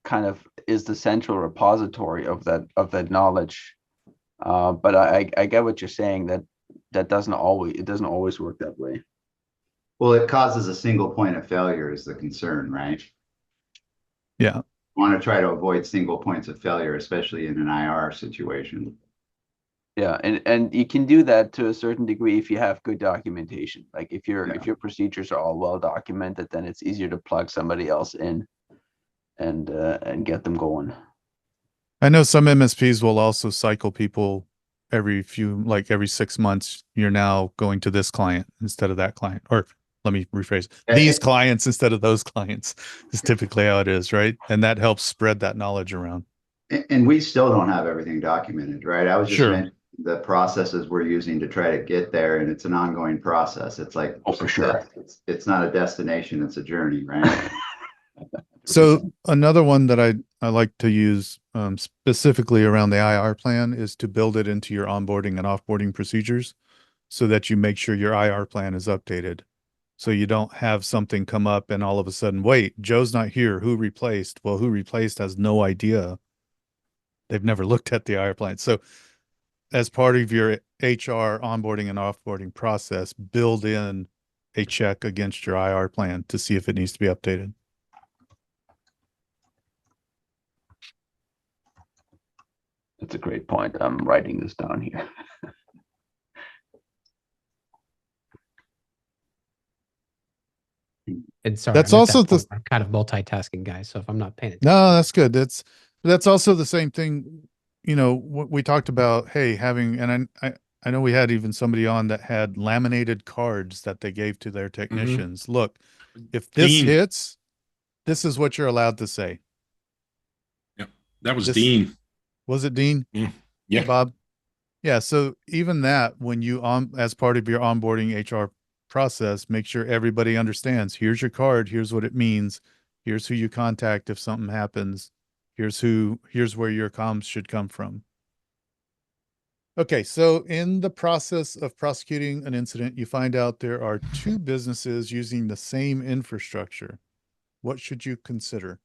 kind of is the central repository of that knowledge. But I get what you're saying, that doesn't always work that way. Well, it causes a single point of failure is the concern, right? Yeah. Want to try to avoid single points of failure, especially in an IR situation. Yeah, and you can do that to a certain degree if you have good documentation. Like if your procedures are all well documented, then it's easier to plug somebody else in and get them going. I know some MSPs will also cycle people every 6 months. You're now going to this client instead of that client, or let me rephrase, these clients instead of those clients is typically how it is, right? And that helps spread that knowledge around. And we still don't have everything documented, right? I was just Sure. mentioning the processes we're using to try to get there, and it's an ongoing process. It's like, for sure. It's not a destination, it's a journey, right? So another one that I like to use specifically around the IR plan is to build it into your onboarding and offboarding procedures so that you make sure your IR plan is updated. So you don't have something come up and all of a sudden, wait, Joe's not here. Who replaced? Well, who replaced has no idea. They've never looked at the IR plan. So as part of your HR onboarding and offboarding process, build in a check against your IR plan to see if it needs to be updated. That's a great point. I'm writing this down here. And sorry, That's I'm at also that point where I'm kind of multitasking, guys. So if I'm not paying attention, No, that's good. That's also the same thing. You know, we talked about, hey, having, and I know we had even somebody on that had laminated cards that they gave to their technicians. Look, if this Dean. hits, this is what you're allowed to say. That was This- Dean. Was it Dean? Yeah. Bob? Yeah. So even that, when you as part of your onboarding HR process, make sure everybody understands, here's your card. Here's what it means. Here's who you contact if something happens. Here's where your comms should come from. Okay, so in the process of prosecuting an incident, you find out there are two businesses using the same infrastructure. What should you consider?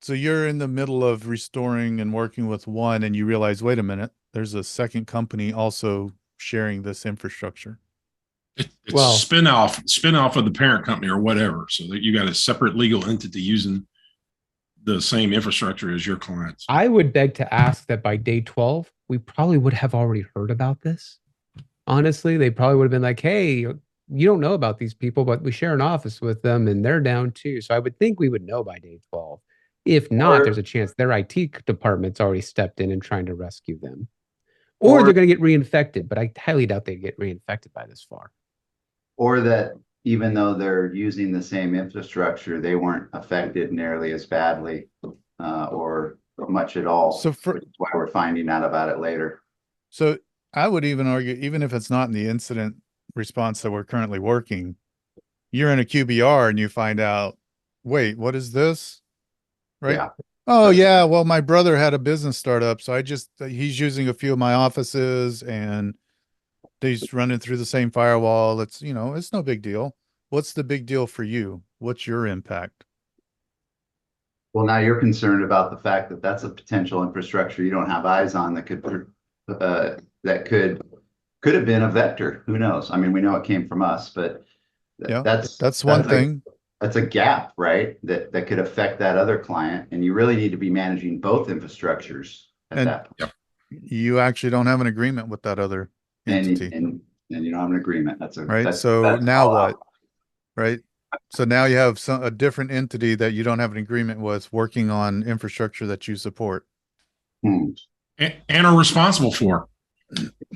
So you're in the middle of restoring and working with one, and you realize, wait a minute, there's a second company also sharing this infrastructure. It's Well- a spin-off of the parent company or whatever. So that you got a separate legal entity using the same infrastructure as your clients. I would beg to ask that by day 12, we probably would have already heard about this. Honestly, they probably would have been like, hey, you don't know about these people, but we share an office with them and they're down too. So I would think we would know by day 12. If not, there's a chance their IT department's already stepped in and trying to rescue them. Or they're going to get reinfected, but I highly doubt they'd get reinfected by this far. Or that even though they're using the same infrastructure, they weren't affected nearly as badly or much at all. So which is why we're finding out about it later. So I would even argue, even if it's not in the incident response that we're currently working, you're in a QBR and you find out, wait, what is this? Right? Yeah. Oh yeah, well, my brother had a business startup, so he's using a few of my offices and he's running through the same firewall. It's, it's no big deal. What's the big deal for you? What's your impact? Well, now you're concerned about the fact that that's a potential infrastructure you don't have eyes on that could have been a vector. Who knows? I mean, we know it came from us, but Yeah, that's one thing. That's a gap, right? That could affect that other client, and you really need to be managing both infrastructures at And- that point. You actually don't have an agreement with that other entity, And you don't have an agreement. right? So now what? Right? So now you have a different entity that you don't have an agreement with working on infrastructure that you support. And are responsible for,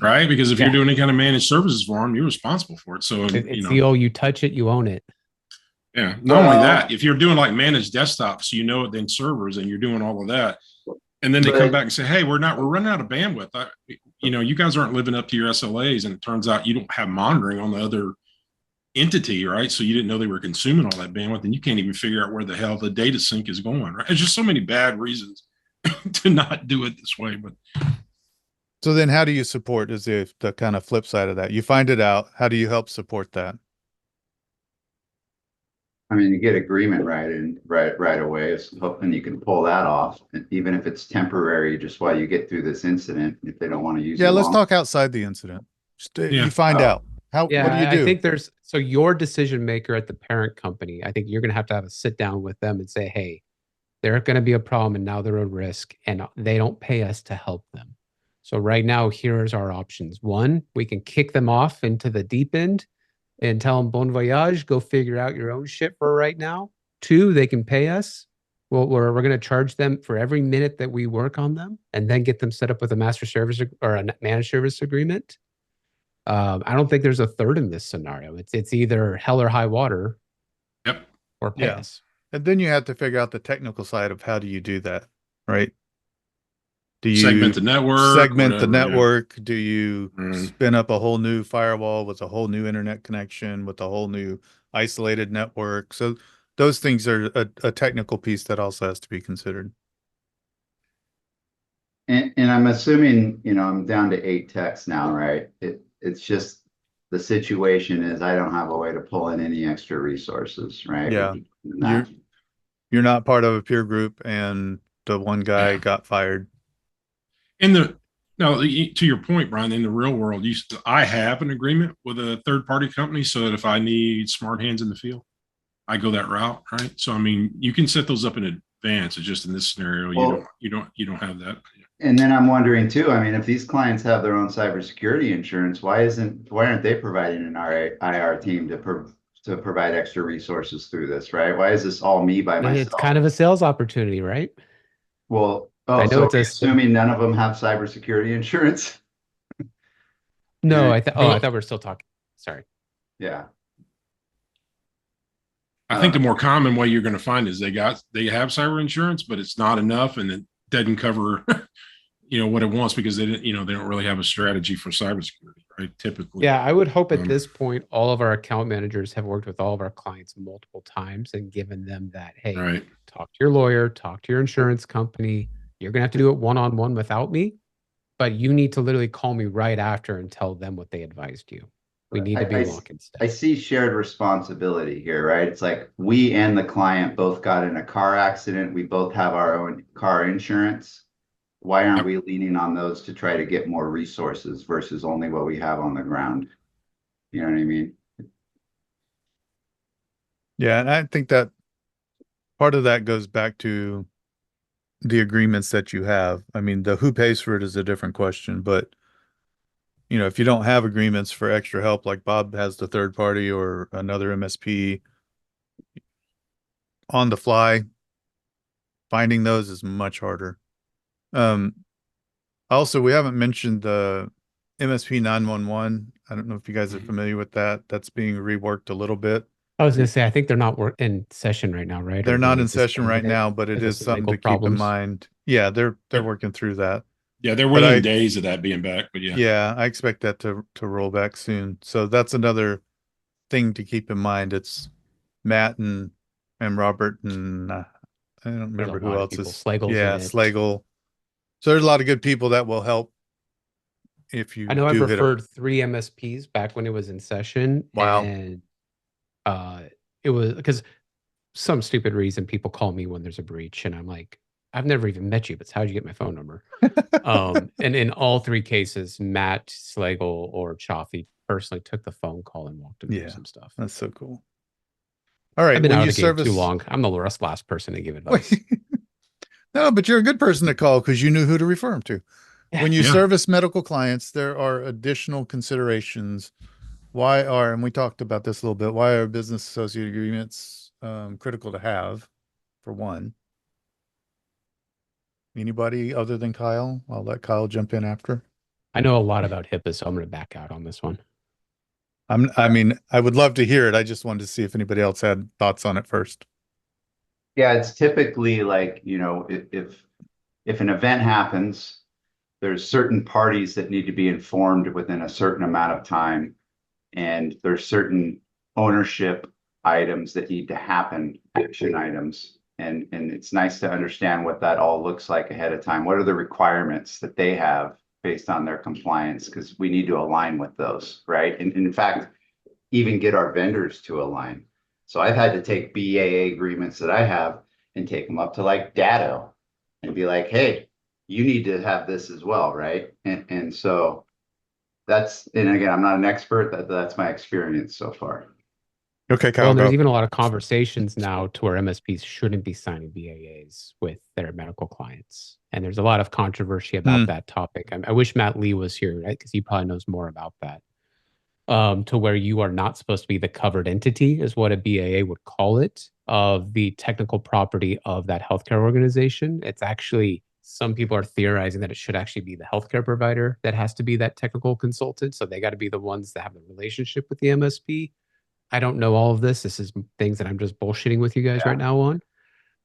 right? Because if Yeah. you're doing any kind of managed services for them, you're responsible for it. So, It's the old, you touch it, you own it. yeah. Not only that, if you're doing like managed desktops, then servers, and you're doing all of that, and then they come back and say, "Hey, we're running out of bandwidth. You guys aren't living up to your SLAs," and it turns out you don't have monitoring on the other entity, right? So you didn't know they were consuming all that bandwidth, and you can't even figure out where the hell the data sync is going. Right? There's just so many bad reasons to not do it this way. But So then how do you support is the kind of flip side of that? You find it out. How do you help support that? I mean, you get agreement right away, hoping you can pull that off, and even if it's temporary, just while you get through this incident, if they don't want to use it. Yeah, let's talk outside the incident. You find out. What do you do? I think so your decision maker at the parent company, I think you're going to have a sit down with them and say, hey, they're going to be a problem and now they're a risk and they don't pay us to help them. So right now, here's our options. One, we can kick them off into the deep end and tell them, bon voyage, go figure out your own shit for right now. Two, they can pay us. Well, we're going to charge them for every minute that we work on them and then get them set up with a master service or a managed service agreement. I don't think there's a third in this scenario. It's either hell or high water. Yep. Or pay us. And then you have to figure out the technical side of how do you do that, right? Do you segment the network? Segment the network? Yeah. Do you spin up a whole new firewall with a whole new internet connection with a whole new isolated network? So those things are a technical piece that also has to be considered. And I'm assuming, I'm down to 8 techs now, right? It's just the situation is I don't have a way to pull in any extra resources, right? Yeah. You're not part of a peer group and the one guy got fired. To your point, Brian, in the real world, I have an agreement with a third-party company so that if I need smart hands in the field, I go that route, right? So, I mean, you can set those up in advance. It's just in this scenario, you don't have that. And then I'm wondering too, I mean, if these clients have their own cybersecurity insurance, why aren't they providing an IR team to provide extra resources through this, right? Why is this all me by myself? It's kind of a sales opportunity, right? Well, so assuming none of them have cybersecurity insurance? No, I thought we were still talking. Sorry. Yeah. I think the more common way you're going to find is they have cyber insurance, but it's not enough and it doesn't cover what it wants because they don't really have a strategy for cybersecurity, right? Typically. Yeah, I would hope at this point all of our account managers have worked with all of our clients multiple times and given them that, hey, talk to your lawyer, talk to your insurance company. You're gonna have to do it one-on-one without me, but you need to literally call me right after and tell them what they advised you. We need to be I lock and I step. see shared responsibility here, right? It's like we and the client both got in a car accident. We both have our own car insurance. Why aren't we leaning on those to try to get more resources versus only what we have on the ground? You know what I mean? Yeah, and I think that part of that goes back to the agreements that you have. I mean, the who pays for it is a different question, but you know, if you don't have agreements for extra help, like Bob has the third party or another MSP on the fly, finding those is much harder. Also, we haven't mentioned the MSP 911. I don't know if you guys are familiar with that. That's being reworked a little bit. I was gonna say, I think they're not in session right now, right? They're Or not they in session right disbanded it now, but it because is of something legal to keep in problems. mind. Yeah, they're Yep. working through that. Yeah, they're But within days of that being back, but yeah. Yeah, I expect that to roll back soon. So that's another thing to keep in mind. It's Matt and Robert and I don't There's a remember who lot of else people. is. Slagle's Yeah, in it. Slagle. So there's a lot of good people that will help if you I know I've do hit a referred 3 MSPs back when it was in session. Wow. And it was because some stupid reason people call me when there's a breach, and I'm like, I've never even met you, but how'd you get my phone number? And in all 3 cases, Matt, Slagle, or Chaffee personally took the phone call and walked them Yeah. through some stuff. That's so cool. All right. I've been when out you of the game service too long. I'm the last person to give advice. No, but you're a good person to call because you knew who to refer them to. When you Yeah. service medical clients, there are additional considerations. Why are, and we talked about this a little bit, why are business associate agreements critical to have, for one? Anybody other than Kyle? I'll let Kyle jump in after. I know a lot about HIPAA, so I'm going to back out on this one. I mean, I would love to hear it. I just wanted to see if anybody else had thoughts on it first. Yeah, it's typically like, you know, if an event happens, there's certain parties that need to be informed within a certain amount of time. And there's certain ownership items that need to happen, action items. And it's nice to understand what that all looks like ahead of time. What are the requirements that they have based on their compliance? Because we need to align with those, right? And in fact, even get our vendors to align. So I've had to take BAA agreements that I have and take them up to like Datto and be like, hey, you need to have this as well, right? And so that's, and again, I'm not an expert, that's my experience so far. Okay, Kyle. Well, there's go. even a lot of conversations now to where MSPs shouldn't be signing BAAs with their medical clients. And there's a lot of controversy about that topic. I wish Matt Lee was here, right? Because he probably knows more about that. To where you are not supposed to be the covered entity is what a BAA would call it, of the technical property of that healthcare organization. It's actually, some people are theorizing that it should actually be the healthcare provider that has to be that technical consultant. So they got to be the ones that have the relationship with the MSP. I don't know all of this. This is things that I'm just bullshitting with you guys right now on.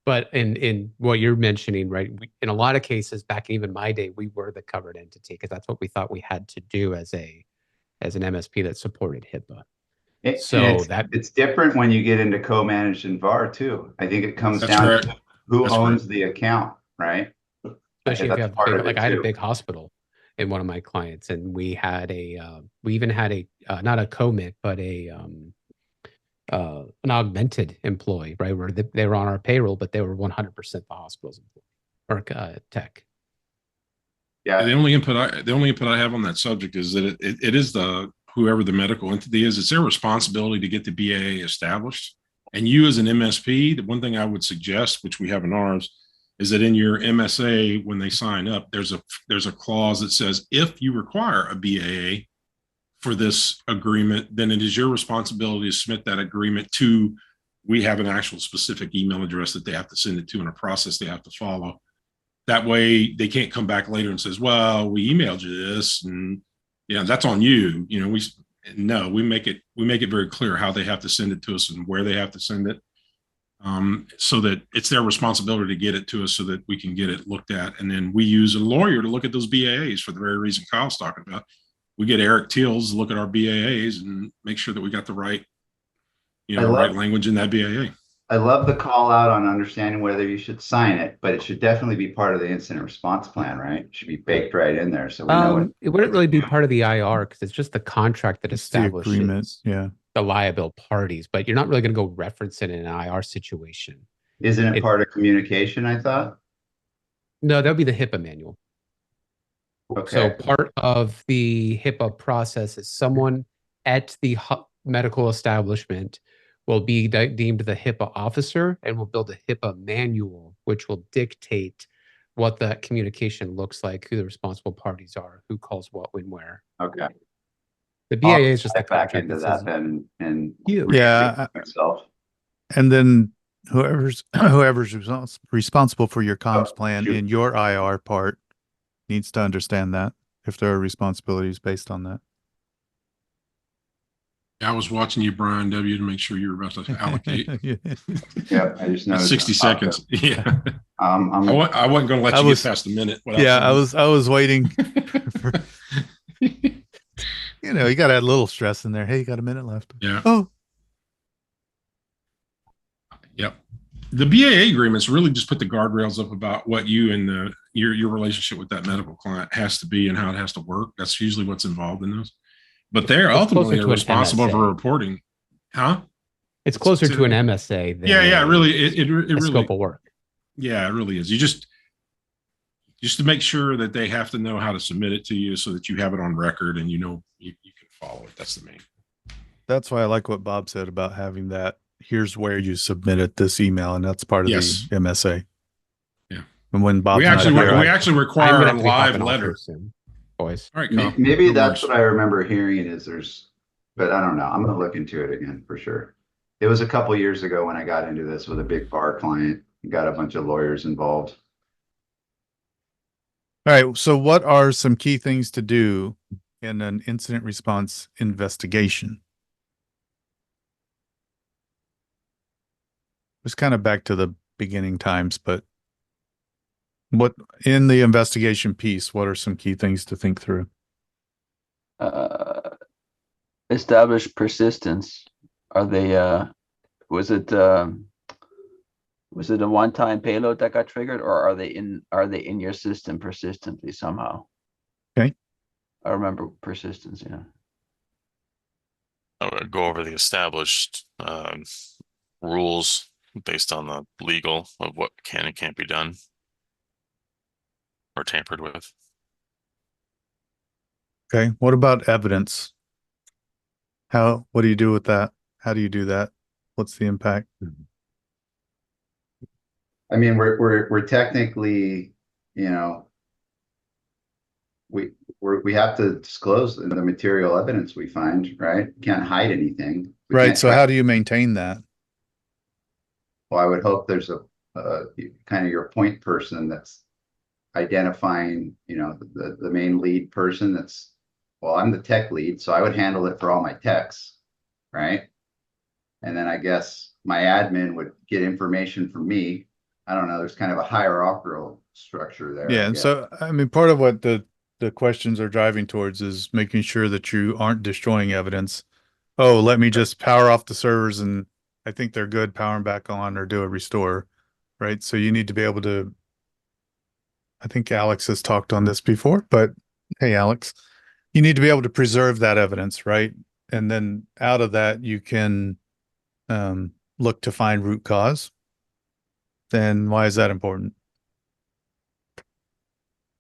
But in what you're mentioning, right, in a lot of cases, back even my day, we were the covered entity because that's what we thought we had to do as an MSP that supported HIPAA. It's different when you get into co-managed and VAR too. I think it comes down to who owns the account, right? Especially if you have big, like I had a big hospital in one of my clients, and we had we even had a not a commit, but an augmented employee, right? Where they were on our payroll, but they were 100% the hospital's employee or tech. Yeah. The only input I have on that subject is that it is whoever the medical entity is, it's their responsibility to get the BAA established. And you as an MSP, the one thing I would suggest, which we have in ours, is that in your MSA, when they sign up, there's a clause that says, if you require a BAA for this agreement, then it is your responsibility to submit that agreement to, we have an actual specific email address that they have to send it to and a process they have to follow. That way they can't come back later and says, well, we emailed you this and that's on you. You know, we make it very clear how they have to send it to us and where they have to send it. So that it's their responsibility to get it to us so that we can get it looked at. And then we use a lawyer to look at those BAAs for the very reason Kyle's talking about. We get Eric Teals to look at our BAAs and make sure that we got the right, right language in that BAA. I love the call out on understanding whether you should sign it, but it should definitely be part of the incident response plan, right? It should be baked right in there so we know what. It wouldn't really be part of the IR because it's just the contract that It's the agreement. establishes Yeah. the liable parties, but you're not really going to go reference it in an IR situation. Isn't it part of communication, I thought? No, that would be the HIPAA manual. So Okay, part of the HIPAA process is someone at the medical establishment will be deemed the HIPAA officer and will build a HIPAA manual, which will dictate what that communication looks like, who the responsible parties are, who calls what, when, where. okay. The BIA is just the I'll back contract into that says that then and Yeah. myself. And then whoever's responsible for your comms Oh, plan shoot. in your IR part needs to understand that if there are responsibilities based on that. I was watching you, Brian W., to make sure you were about to allocate. Yeah. Yeah, I just noticed. 60 seconds. Yeah. I'm I wasn't going to let I you was- get past a minute. without Yeah, saying- I was waiting for, you know, you got to add a little stress in there. Hey, you got a minute left. Yeah. Oh, Yep. The BAA agreements really just put the guardrails up about what you and your relationship with that medical client has to be and how it has to work. That's usually what's involved in those. But they're It's ultimately closer to an responsible for MSA. reporting. Huh? It's closer to an MSA than Yeah, a- really. It a really, scope of work. yeah, it really is. You just to make sure that they have to know how to submit it to you so that you have it on record and you know you can follow it. That's the main. that's why I like what Bob said about having that. Here's where you submitted this email, and that's part of Yes. the MSA. Yeah. And when Bob, We actually I'm require gonna a have to be live hopping off letter. here soon, boys. All right, Kyle. Maybe No that's worries. what I remember hearing is but I don't know. I'm gonna look into it again for sure. It was a couple years ago when I got into this with a big bar client, got a bunch of lawyers involved. all right. So, what are some key things to do in an incident response investigation? It's kind of back to the beginning times, but what in the investigation piece, what are some key things to think through? Establish persistence. Are they was it a one-time payload that got triggered, or are they in your system persistently somehow? Okay. I remember persistence, yeah. I would go over the established rules based on the legal of what can and can't be done or tampered with. Okay. What about evidence? What do you do with that? How do you do that? What's the impact? I mean, we're technically, you know, we have to disclose the material evidence we find, right? Can't hide anything. We Right. can't So how do you maintain that? Well, I would hope there's a kind of your point person that's identifying, you know, the main lead person that's, well, I'm the tech lead, so I would handle it for all my techs, right? And then I guess my admin would get information from me. I don't know, there's kind of a hierarchical structure there. Yeah. I And guess. so, I mean, part of what the questions are driving towards is making sure that you aren't destroying evidence. Oh, let me just power off the servers and I think they're good, power them back on or do a restore, right? So you need to be able to, I think Alex has talked on this before, but hey, Alex, you need to be able to preserve that evidence, right? And then out of that, you can look to find root cause. Then why is that important?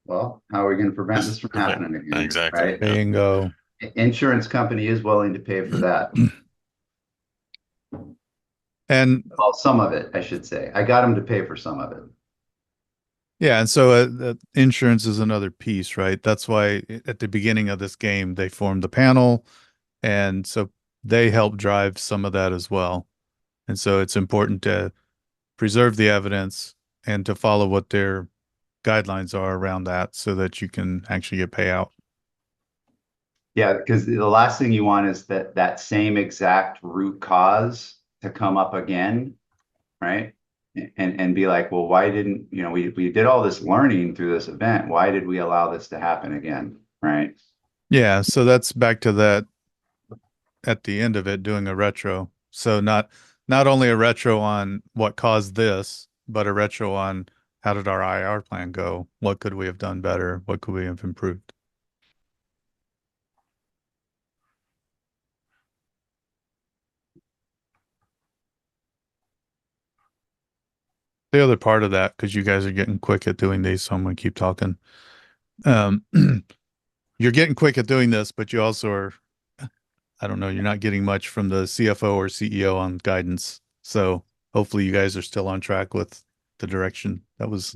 Well, how are we going to prevent this from Right. happening again? Exactly. Right? Yeah. Bingo. Insurance company is willing to pay for that. And Well, some of it, I should say. I got them to pay for some of it. yeah, and so insurance is another piece, right? That's why at the beginning of this game, they formed the panel. And so they help drive some of that as well. And so it's important to preserve the evidence and to follow what their guidelines are around that so that you can actually get payout. Yeah, because the last thing you want is that same exact root cause to come up again, right? And be like, well, why didn't, you know, we did all this learning through this event. Why did we allow this to happen again? Right. Yeah, so that's back to that at the end of it, doing a retro. So not not only a retro on what caused this, but a retro on how did our IR plan go? What could we have done better? What could we have improved? The other part of that, because you guys are getting quick at doing these, so I'm going to keep talking. You're getting quick at doing this, but you also are, I don't know, you're not getting much from the CFO or CEO on guidance. So hopefully you guys are still on track with the direction that was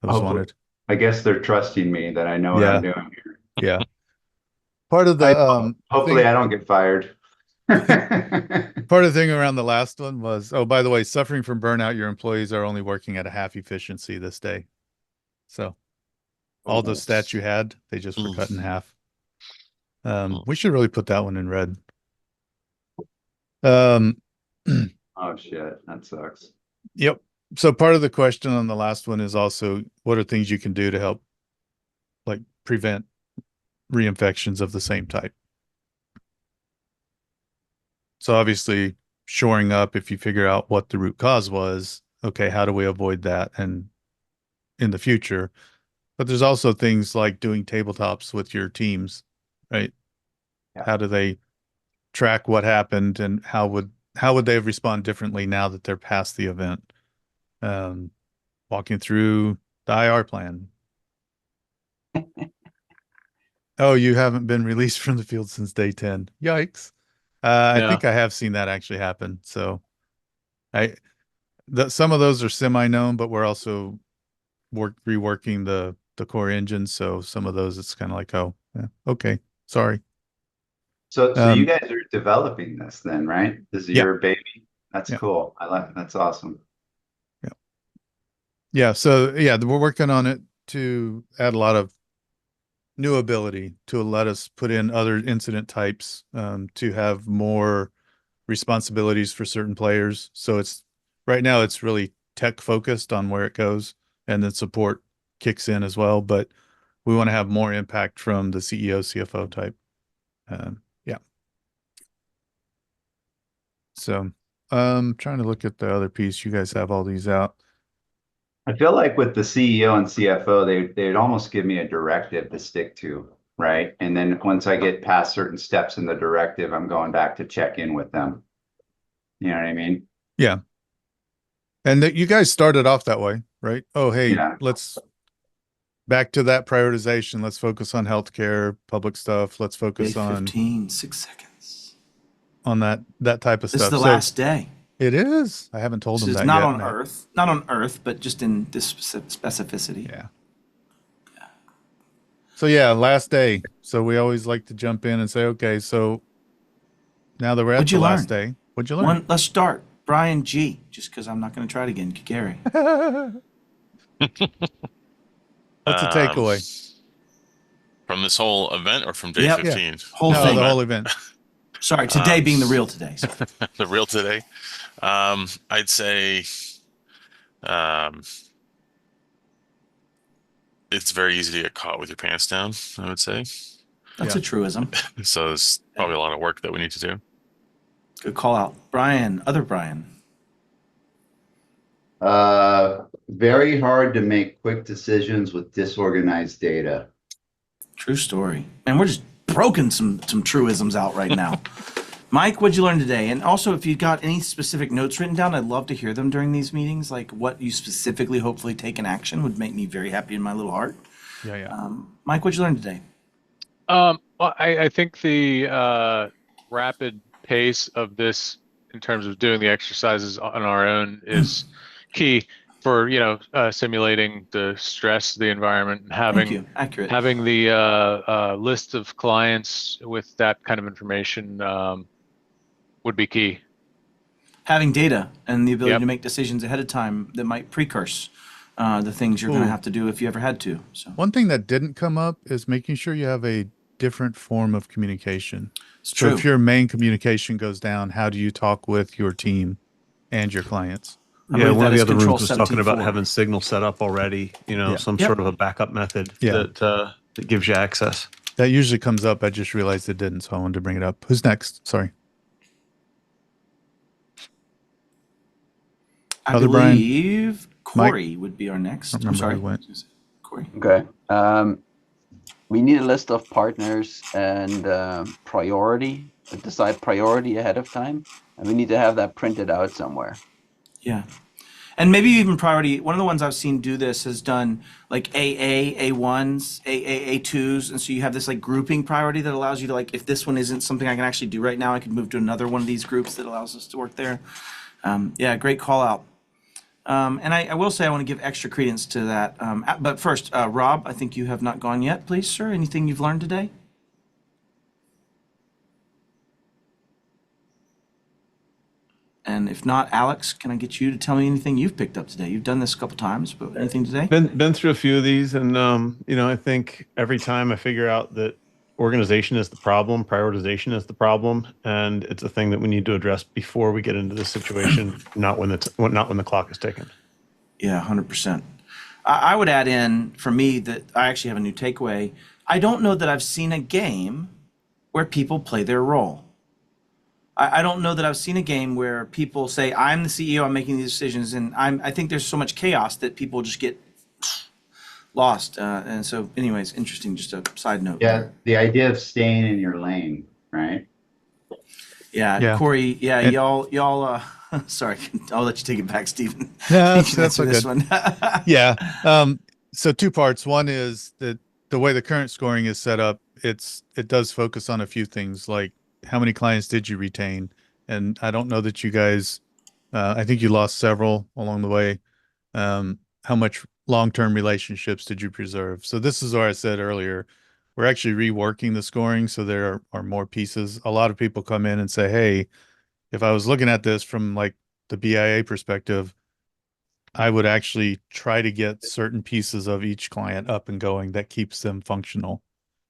Hopefully. wanted. I guess they're trusting me that I know what I'm doing here. Yeah. Part of the Hopefully I don't get fired. part of the thing around the last one was, oh, by the way, suffering from burnout, your employees are only working at a half efficiency this day. So all the stats you had, they just were cut in half. We should really put that one in red. Oh shit, that sucks. Yep. So part of the question on the last one is also, what are things you can do to help like prevent reinfections of the same type? So obviously shoring up, if you figure out what the root cause was, okay, how do we avoid that and in the future? But there's also things like doing tabletops with your teams, right? Yeah. How do they track what happened and how would they respond differently now that they're past the event? Walking through the IR plan. Oh, you haven't been released from the field since day 10. Yikes. I think I have seen that actually happen. So some of those are semi-known, but we're also reworking the core engine. So some of those, it's kind of like, oh, yeah, okay, sorry. So you guys are developing this then, right? This is your baby. That's Yeah. cool. That's awesome. Yeah. Yeah. So yeah, we're working on it to add a lot of new ability to let us put in other incident types, to have more responsibilities for certain players. So right now it's really tech focused on where it goes, and then support kicks in as well. But we want to have more impact from the CEO, CFO type. Yeah. So trying to look at the other piece. You guys have all these out. I feel like with the CEO and CFO, they'd almost give me a directive to stick to, right? And then once I get past certain steps in the directive, I'm going back to check in with them. You know what I mean? Yeah. And that you guys started off that way, right? Oh, hey, Yeah. let's back to that prioritization. Let's focus on healthcare, public stuff. Let's focus Day on 15, 6 seconds. on that type of This stuff. is the last day. It is. I haven't told This them is that not yet. on Earth, not on Earth, but just in this specificity. Yeah. So yeah, last day. So we always like to jump in and say, okay, so now that we're at What'd the you last learn? day, what'd you learn? Let's start. Brian G, just because I'm not going to try it again. Gary. What's the takeaway? From this whole event or from day Yep. 15? Whole No, thing. the whole event. Sorry, today being the real today. Sorry. The real today. I'd say it's very easy to get caught with your pants down, I would say. That's a truism. So there's probably a lot of work that we need to do. Good call out. Brian, other Brian. Very hard to make quick decisions with disorganized data. True story. And we're just broken some truisms out right now. Mike, what'd you learn today? And also, if you got any specific notes written down, I'd love to hear them during these meetings. Like what you specifically, hopefully, take in action would make me very happy in my little heart. Yeah. Mike, what'd you learn today? Well, I think the rapid pace of this in terms of doing the exercises on our own is key for simulating the stress of the environment and Thank you. Accurate. having the list of clients with that kind of information would be key. Having data and the ability Yep. to make decisions ahead of time that might precurse the things you're going to Ooh. have to do if you ever had to. So One thing that didn't come up is making sure you have a different form of communication. it's So true. if your main communication goes down, how do you talk with your team and your clients? I Yeah, believe one that of the is other Control rooms was talking about 17.4. having Signal set up already, Yeah. some Yep. sort of a backup method Yeah. that gives you access. That usually comes up. I just realized it didn't, so I wanted to bring it up. Who's next? Sorry. I Other Brian? believe Corey would be our next. I don't I'm remember sorry. who went. Corey. Okay. We need a list of partners and priority. Decide priority ahead of time, and we need to have that printed out somewhere. Yeah. And maybe even priority. One of the ones I've seen do this has done like AA, A1s, AA, A2s. And so you have this like grouping priority that allows you to like, if this one isn't something I can actually do right now, I can move to another one of these groups that allows us to work there. Yeah, great call out. And I will say I want to give extra credence to that. But first, Rob, I think you have not gone yet, please, sir. Anything you've learned today? And if not, Alex, can I get you to tell me anything you've picked up today? You've done this a couple times, but anything today? Been through a few of these, and I think every time I figure out that organization is the problem, prioritization is the problem, and it's a thing that we need to address before we get into this situation, not when the clock is ticking. Yeah, 100%. I would add in for me that I actually have a new takeaway. I don't know that I've seen a game where people play their role. I don't know that I've seen a game where people say, I'm the CEO, I'm making these decisions, and I think there's so much chaos that people just get lost. And so anyways, interesting, just a side note. Yeah, the idea of staying in your lane, right? Yeah. Corey, y'all, sorry, I'll let you take it back, Stephen. No, You can that's answer this good. one. Yeah. So two parts. One is that the way the current scoring is set up, it does focus on a few things like how many clients did you retain? And I don't know that you guys, I think you lost several along the way. How much long-term relationships did you preserve? So this is where I said earlier, we're actually reworking the scoring. So there are more pieces. A lot of people come in and say, hey, if I was looking at this from like the BIA perspective, I would actually try to get certain pieces of each client up and going that keeps them functional,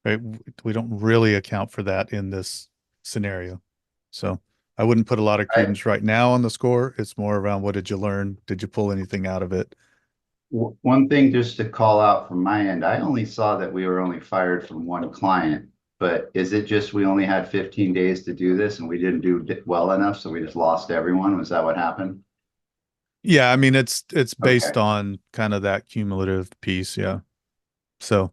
right? We don't really account for that in this scenario. So I wouldn't put a lot of credence right now on the score. It's more around what did you learn? Did you pull anything out of it? One thing just to call out from my end, I only saw that we were only fired from one client, but is it just we only had 15 days to do this and we didn't do well enough, so we just lost everyone? Was that what happened? Yeah, I mean, it's based on kind of that cumulative piece. Yeah. So.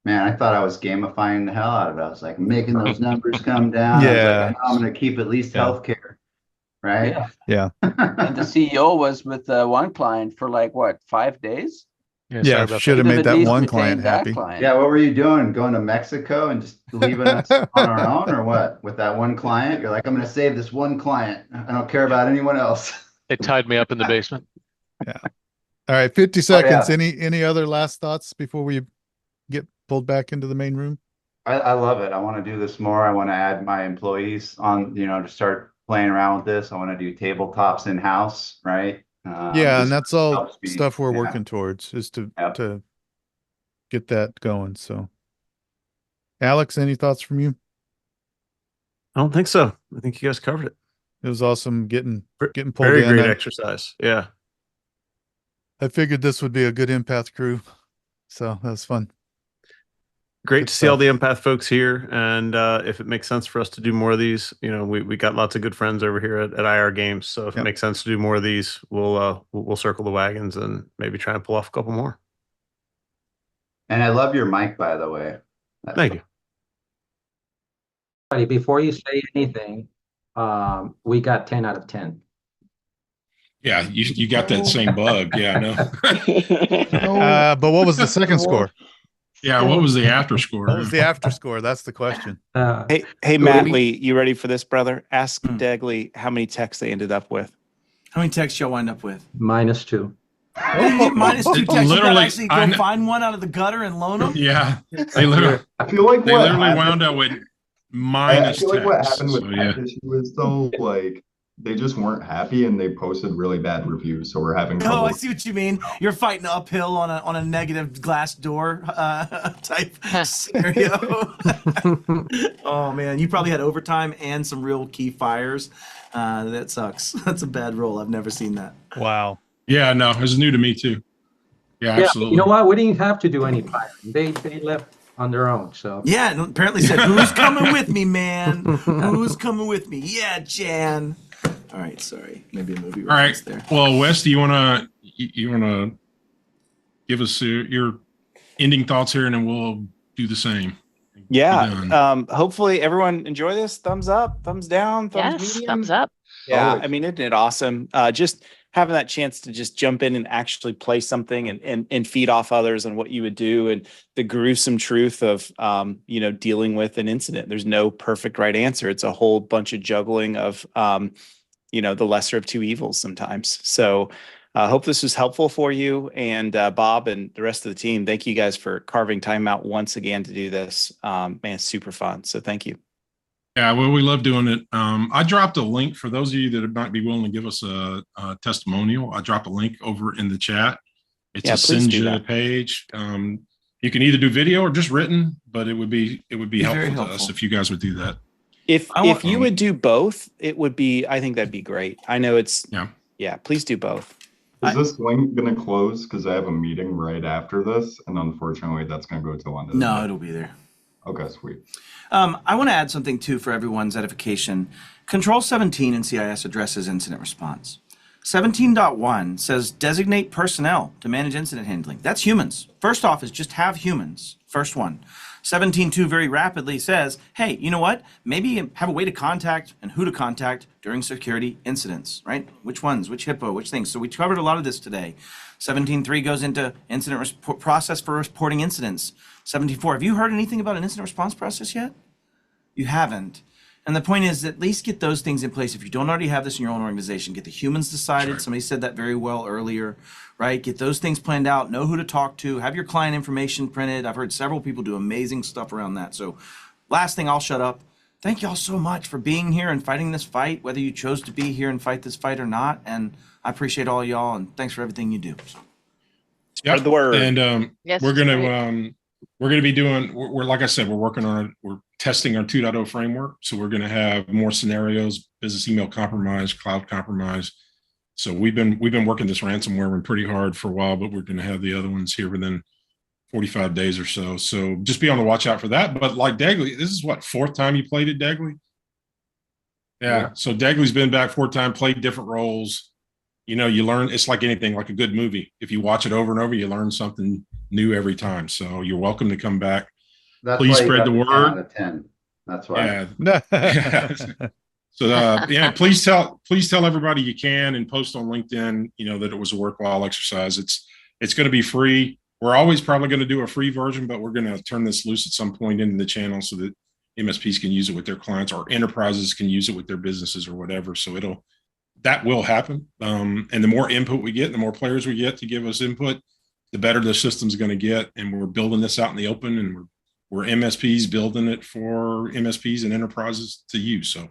Man, I thought I was gamifying the hell out of it. I was like making those numbers come down. Yeah. I was like, I know I'm going to keep at least healthcare, right? Yeah. And the CEO was with one client for like what, 5 days? Yeah, should have made that one client happy. Yeah, what were you doing? Going to Mexico and just leaving us on our own, or what? With that one client, you're like, I'm going to save this one client. I don't care about anyone else. It tied me up in the basement. Yeah. All right, 50 seconds. Any other last thoughts before we get pulled back into the main room? I love it. I want to do this more. I want to add my employees on, to start playing around with this. I want to do tabletops in-house, right? Yeah, and that's all stuff we're working towards, is to get that going. So Alex, any thoughts from you? I don't think so. I think you guys covered it. It was awesome getting pulled in. Very great exercise. Yeah. I figured this would be a good empath crew. So that was fun. Great to see all the empath folks here. And if it makes sense for us to do more of these, we got lots of good friends over here at IRGame. So if it makes sense to do more of these, we'll circle the wagons and maybe try and pull off a couple more. And I love your mic, by the way. Thank you. Before you say anything, we got 10 out of 10. Yeah, you got that same bug. Yeah, I know. But what was the second score? Yeah, what was the after score? What was the after score? That's the question. Hey, Matt Lee, you ready for this, brother? Ask Degley how many texts they ended up with. How many texts y'all wind up with? -2. -2 texts. Literally, actually go find one out of the gutter and loan them? Yeah, they literally. I feel like they literally wound up with minus. I feel like what texts, happened with so, that issue was though, like they just weren't happy and they posted really bad reviews. So we're having. Oh, I see what you mean. You're fighting uphill on a negative glass door type scenario. Oh man, you probably had overtime and some real key fires. That sucks. That's a bad roll. I've never seen that. Wow. Yeah, no, it was new to me too. Yeah, absolutely. You know what? We didn't have to do any firing. They left on their own. So yeah, and apparently said, "Who's coming with me, man? Who's coming with me? Yeah, Jan." All right, sorry. Maybe a movie All right. reference there. Well, Wes, do you wanna give us your ending thoughts here, and then we'll do the same. Yeah. Hopefully everyone enjoy this. Thumbs up, thumbs down, thumbs Yes, medium. thumbs up. Yeah, Always. I mean, isn't it awesome? Just having that chance to just jump in and actually play something and feed off others on what you would do, and the gruesome truth of dealing with an incident. There's no perfect right answer. It's a whole bunch of juggling of the lesser of two evils sometimes. So I hope this was helpful for you. And Bob and the rest of the team, thank you guys for carving time out once again to do this. Man, it's super fun. So thank you. Yeah, well, we love doing it. I dropped a link for those of you that might be willing to give us a testimonial. I dropped a link over in the chat. It's a Sinja page. You can either do video or just written, but it would be helpful to us if you guys would do that. If you would do both, it would be. I think that'd be great. I know it's yeah. Please do both. Is this link gonna close? Because I have a meeting right after this, and unfortunately, that's gonna go till end of the No, day. it'll be there. Okay, sweet. I want to add something too for everyone's edification. Control 17 in CIS addresses incident response. 17.1 says designate personnel to manage incident handling. That's humans. First off is just have humans. First one. 17.2 very rapidly says, hey, you know what? Maybe have a way to contact and who to contact during security incidents, right? Which ones, which HIPAA, which things. So we covered a lot of this today. 17.3 goes into incident process for reporting incidents. 17.4, have you heard anything about an incident response process yet? You haven't. And the point is, at least get those things in place. If you don't already have this in your own organization, get the humans decided. Sure. Somebody said that very well earlier, right? Get those things planned out, know who to talk to, have your client information printed. I've heard several people do amazing stuff around that. So last thing, I'll shut up. Thank y'all so much for being here and fighting this fight, whether you chose to be here and fight this fight or not. And I appreciate all y'all, and thanks for everything you do. Spread the word. And Yes, we're gonna be doing. We're like I said, we're working on it. We're testing our 2.0 framework, so we're gonna have more scenarios: business email compromise, cloud compromise. So we've been working this ransomware one pretty hard for a while, but we're gonna have the other ones here within 45 days or so. So just be on the watch out for that. But like Dagley, this is what, 4th time you played it, Dagley? Yeah. So Dagley's been back 4th time, played different roles. You learn. It's like anything, like a good movie. If you watch it over and over, you learn something new every time. So you're welcome to come back. That's Please why you spread got the word. 10 out of 10. That's why. Yeah. So please tell everybody you can, and post on LinkedIn, that it was a worthwhile exercise. It's going to be free. We're always probably going to do a free version, but we're going to turn this loose at some point into the channel so that MSPs can use it with their clients, or enterprises can use it with their businesses or whatever. So that will happen. And the more input we get, the more players we get to give us input, the better the system's going to get. And we're building this out in the open, and we're MSPs building it for MSPs and enterprises to use. So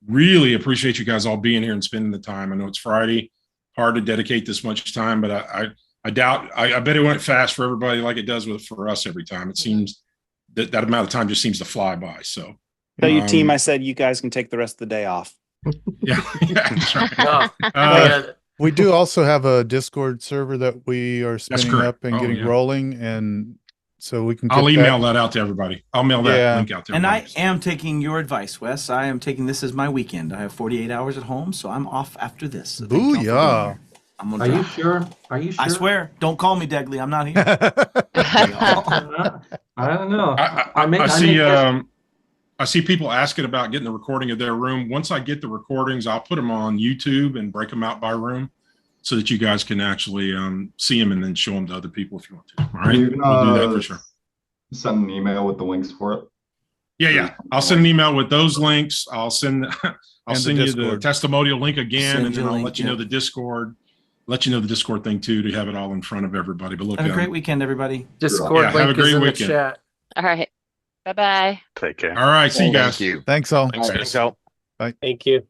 really appreciate you guys all being here and spending the time. I know it's Friday, hard to dedicate this much time, but I bet it went fast for everybody like it does for us every time. It seems that amount of time just seems to fly by. So tell your team I said you guys can take the rest of the day off. Yeah, that's right. We do also have a Discord server that we are spinning up and getting yeah. rolling, and so we can. I'll email that out to everybody. I'll mail that link out to everybody. And I am taking your advice, Wes. I am taking this as my weekend. I have 48 hours at home, so I'm off after this. So booyah! Are you sure? Are you sure? I swear. Don't call me Degley. I'm not here. I don't know. I see people asking about getting the recording of their room. Once I get the recordings, I'll put them on YouTube and break them out by room so that you guys can actually see them and then show them to other people if you want to. All right, we'll do that for sure. Send an email with the links for it. Yeah. I'll send an email with those links. I'll send you the testimonial link again, and then I'll let you know the Discord. Let you know the Discord thing too, to have it all in front of everybody. But look, have a great weekend, everybody. Discord link have a great is in weekend. the chat. All right. Bye-bye. Take care. All right. See you guys. Thanks all. Thanks, guys. all. Bye. Thank you.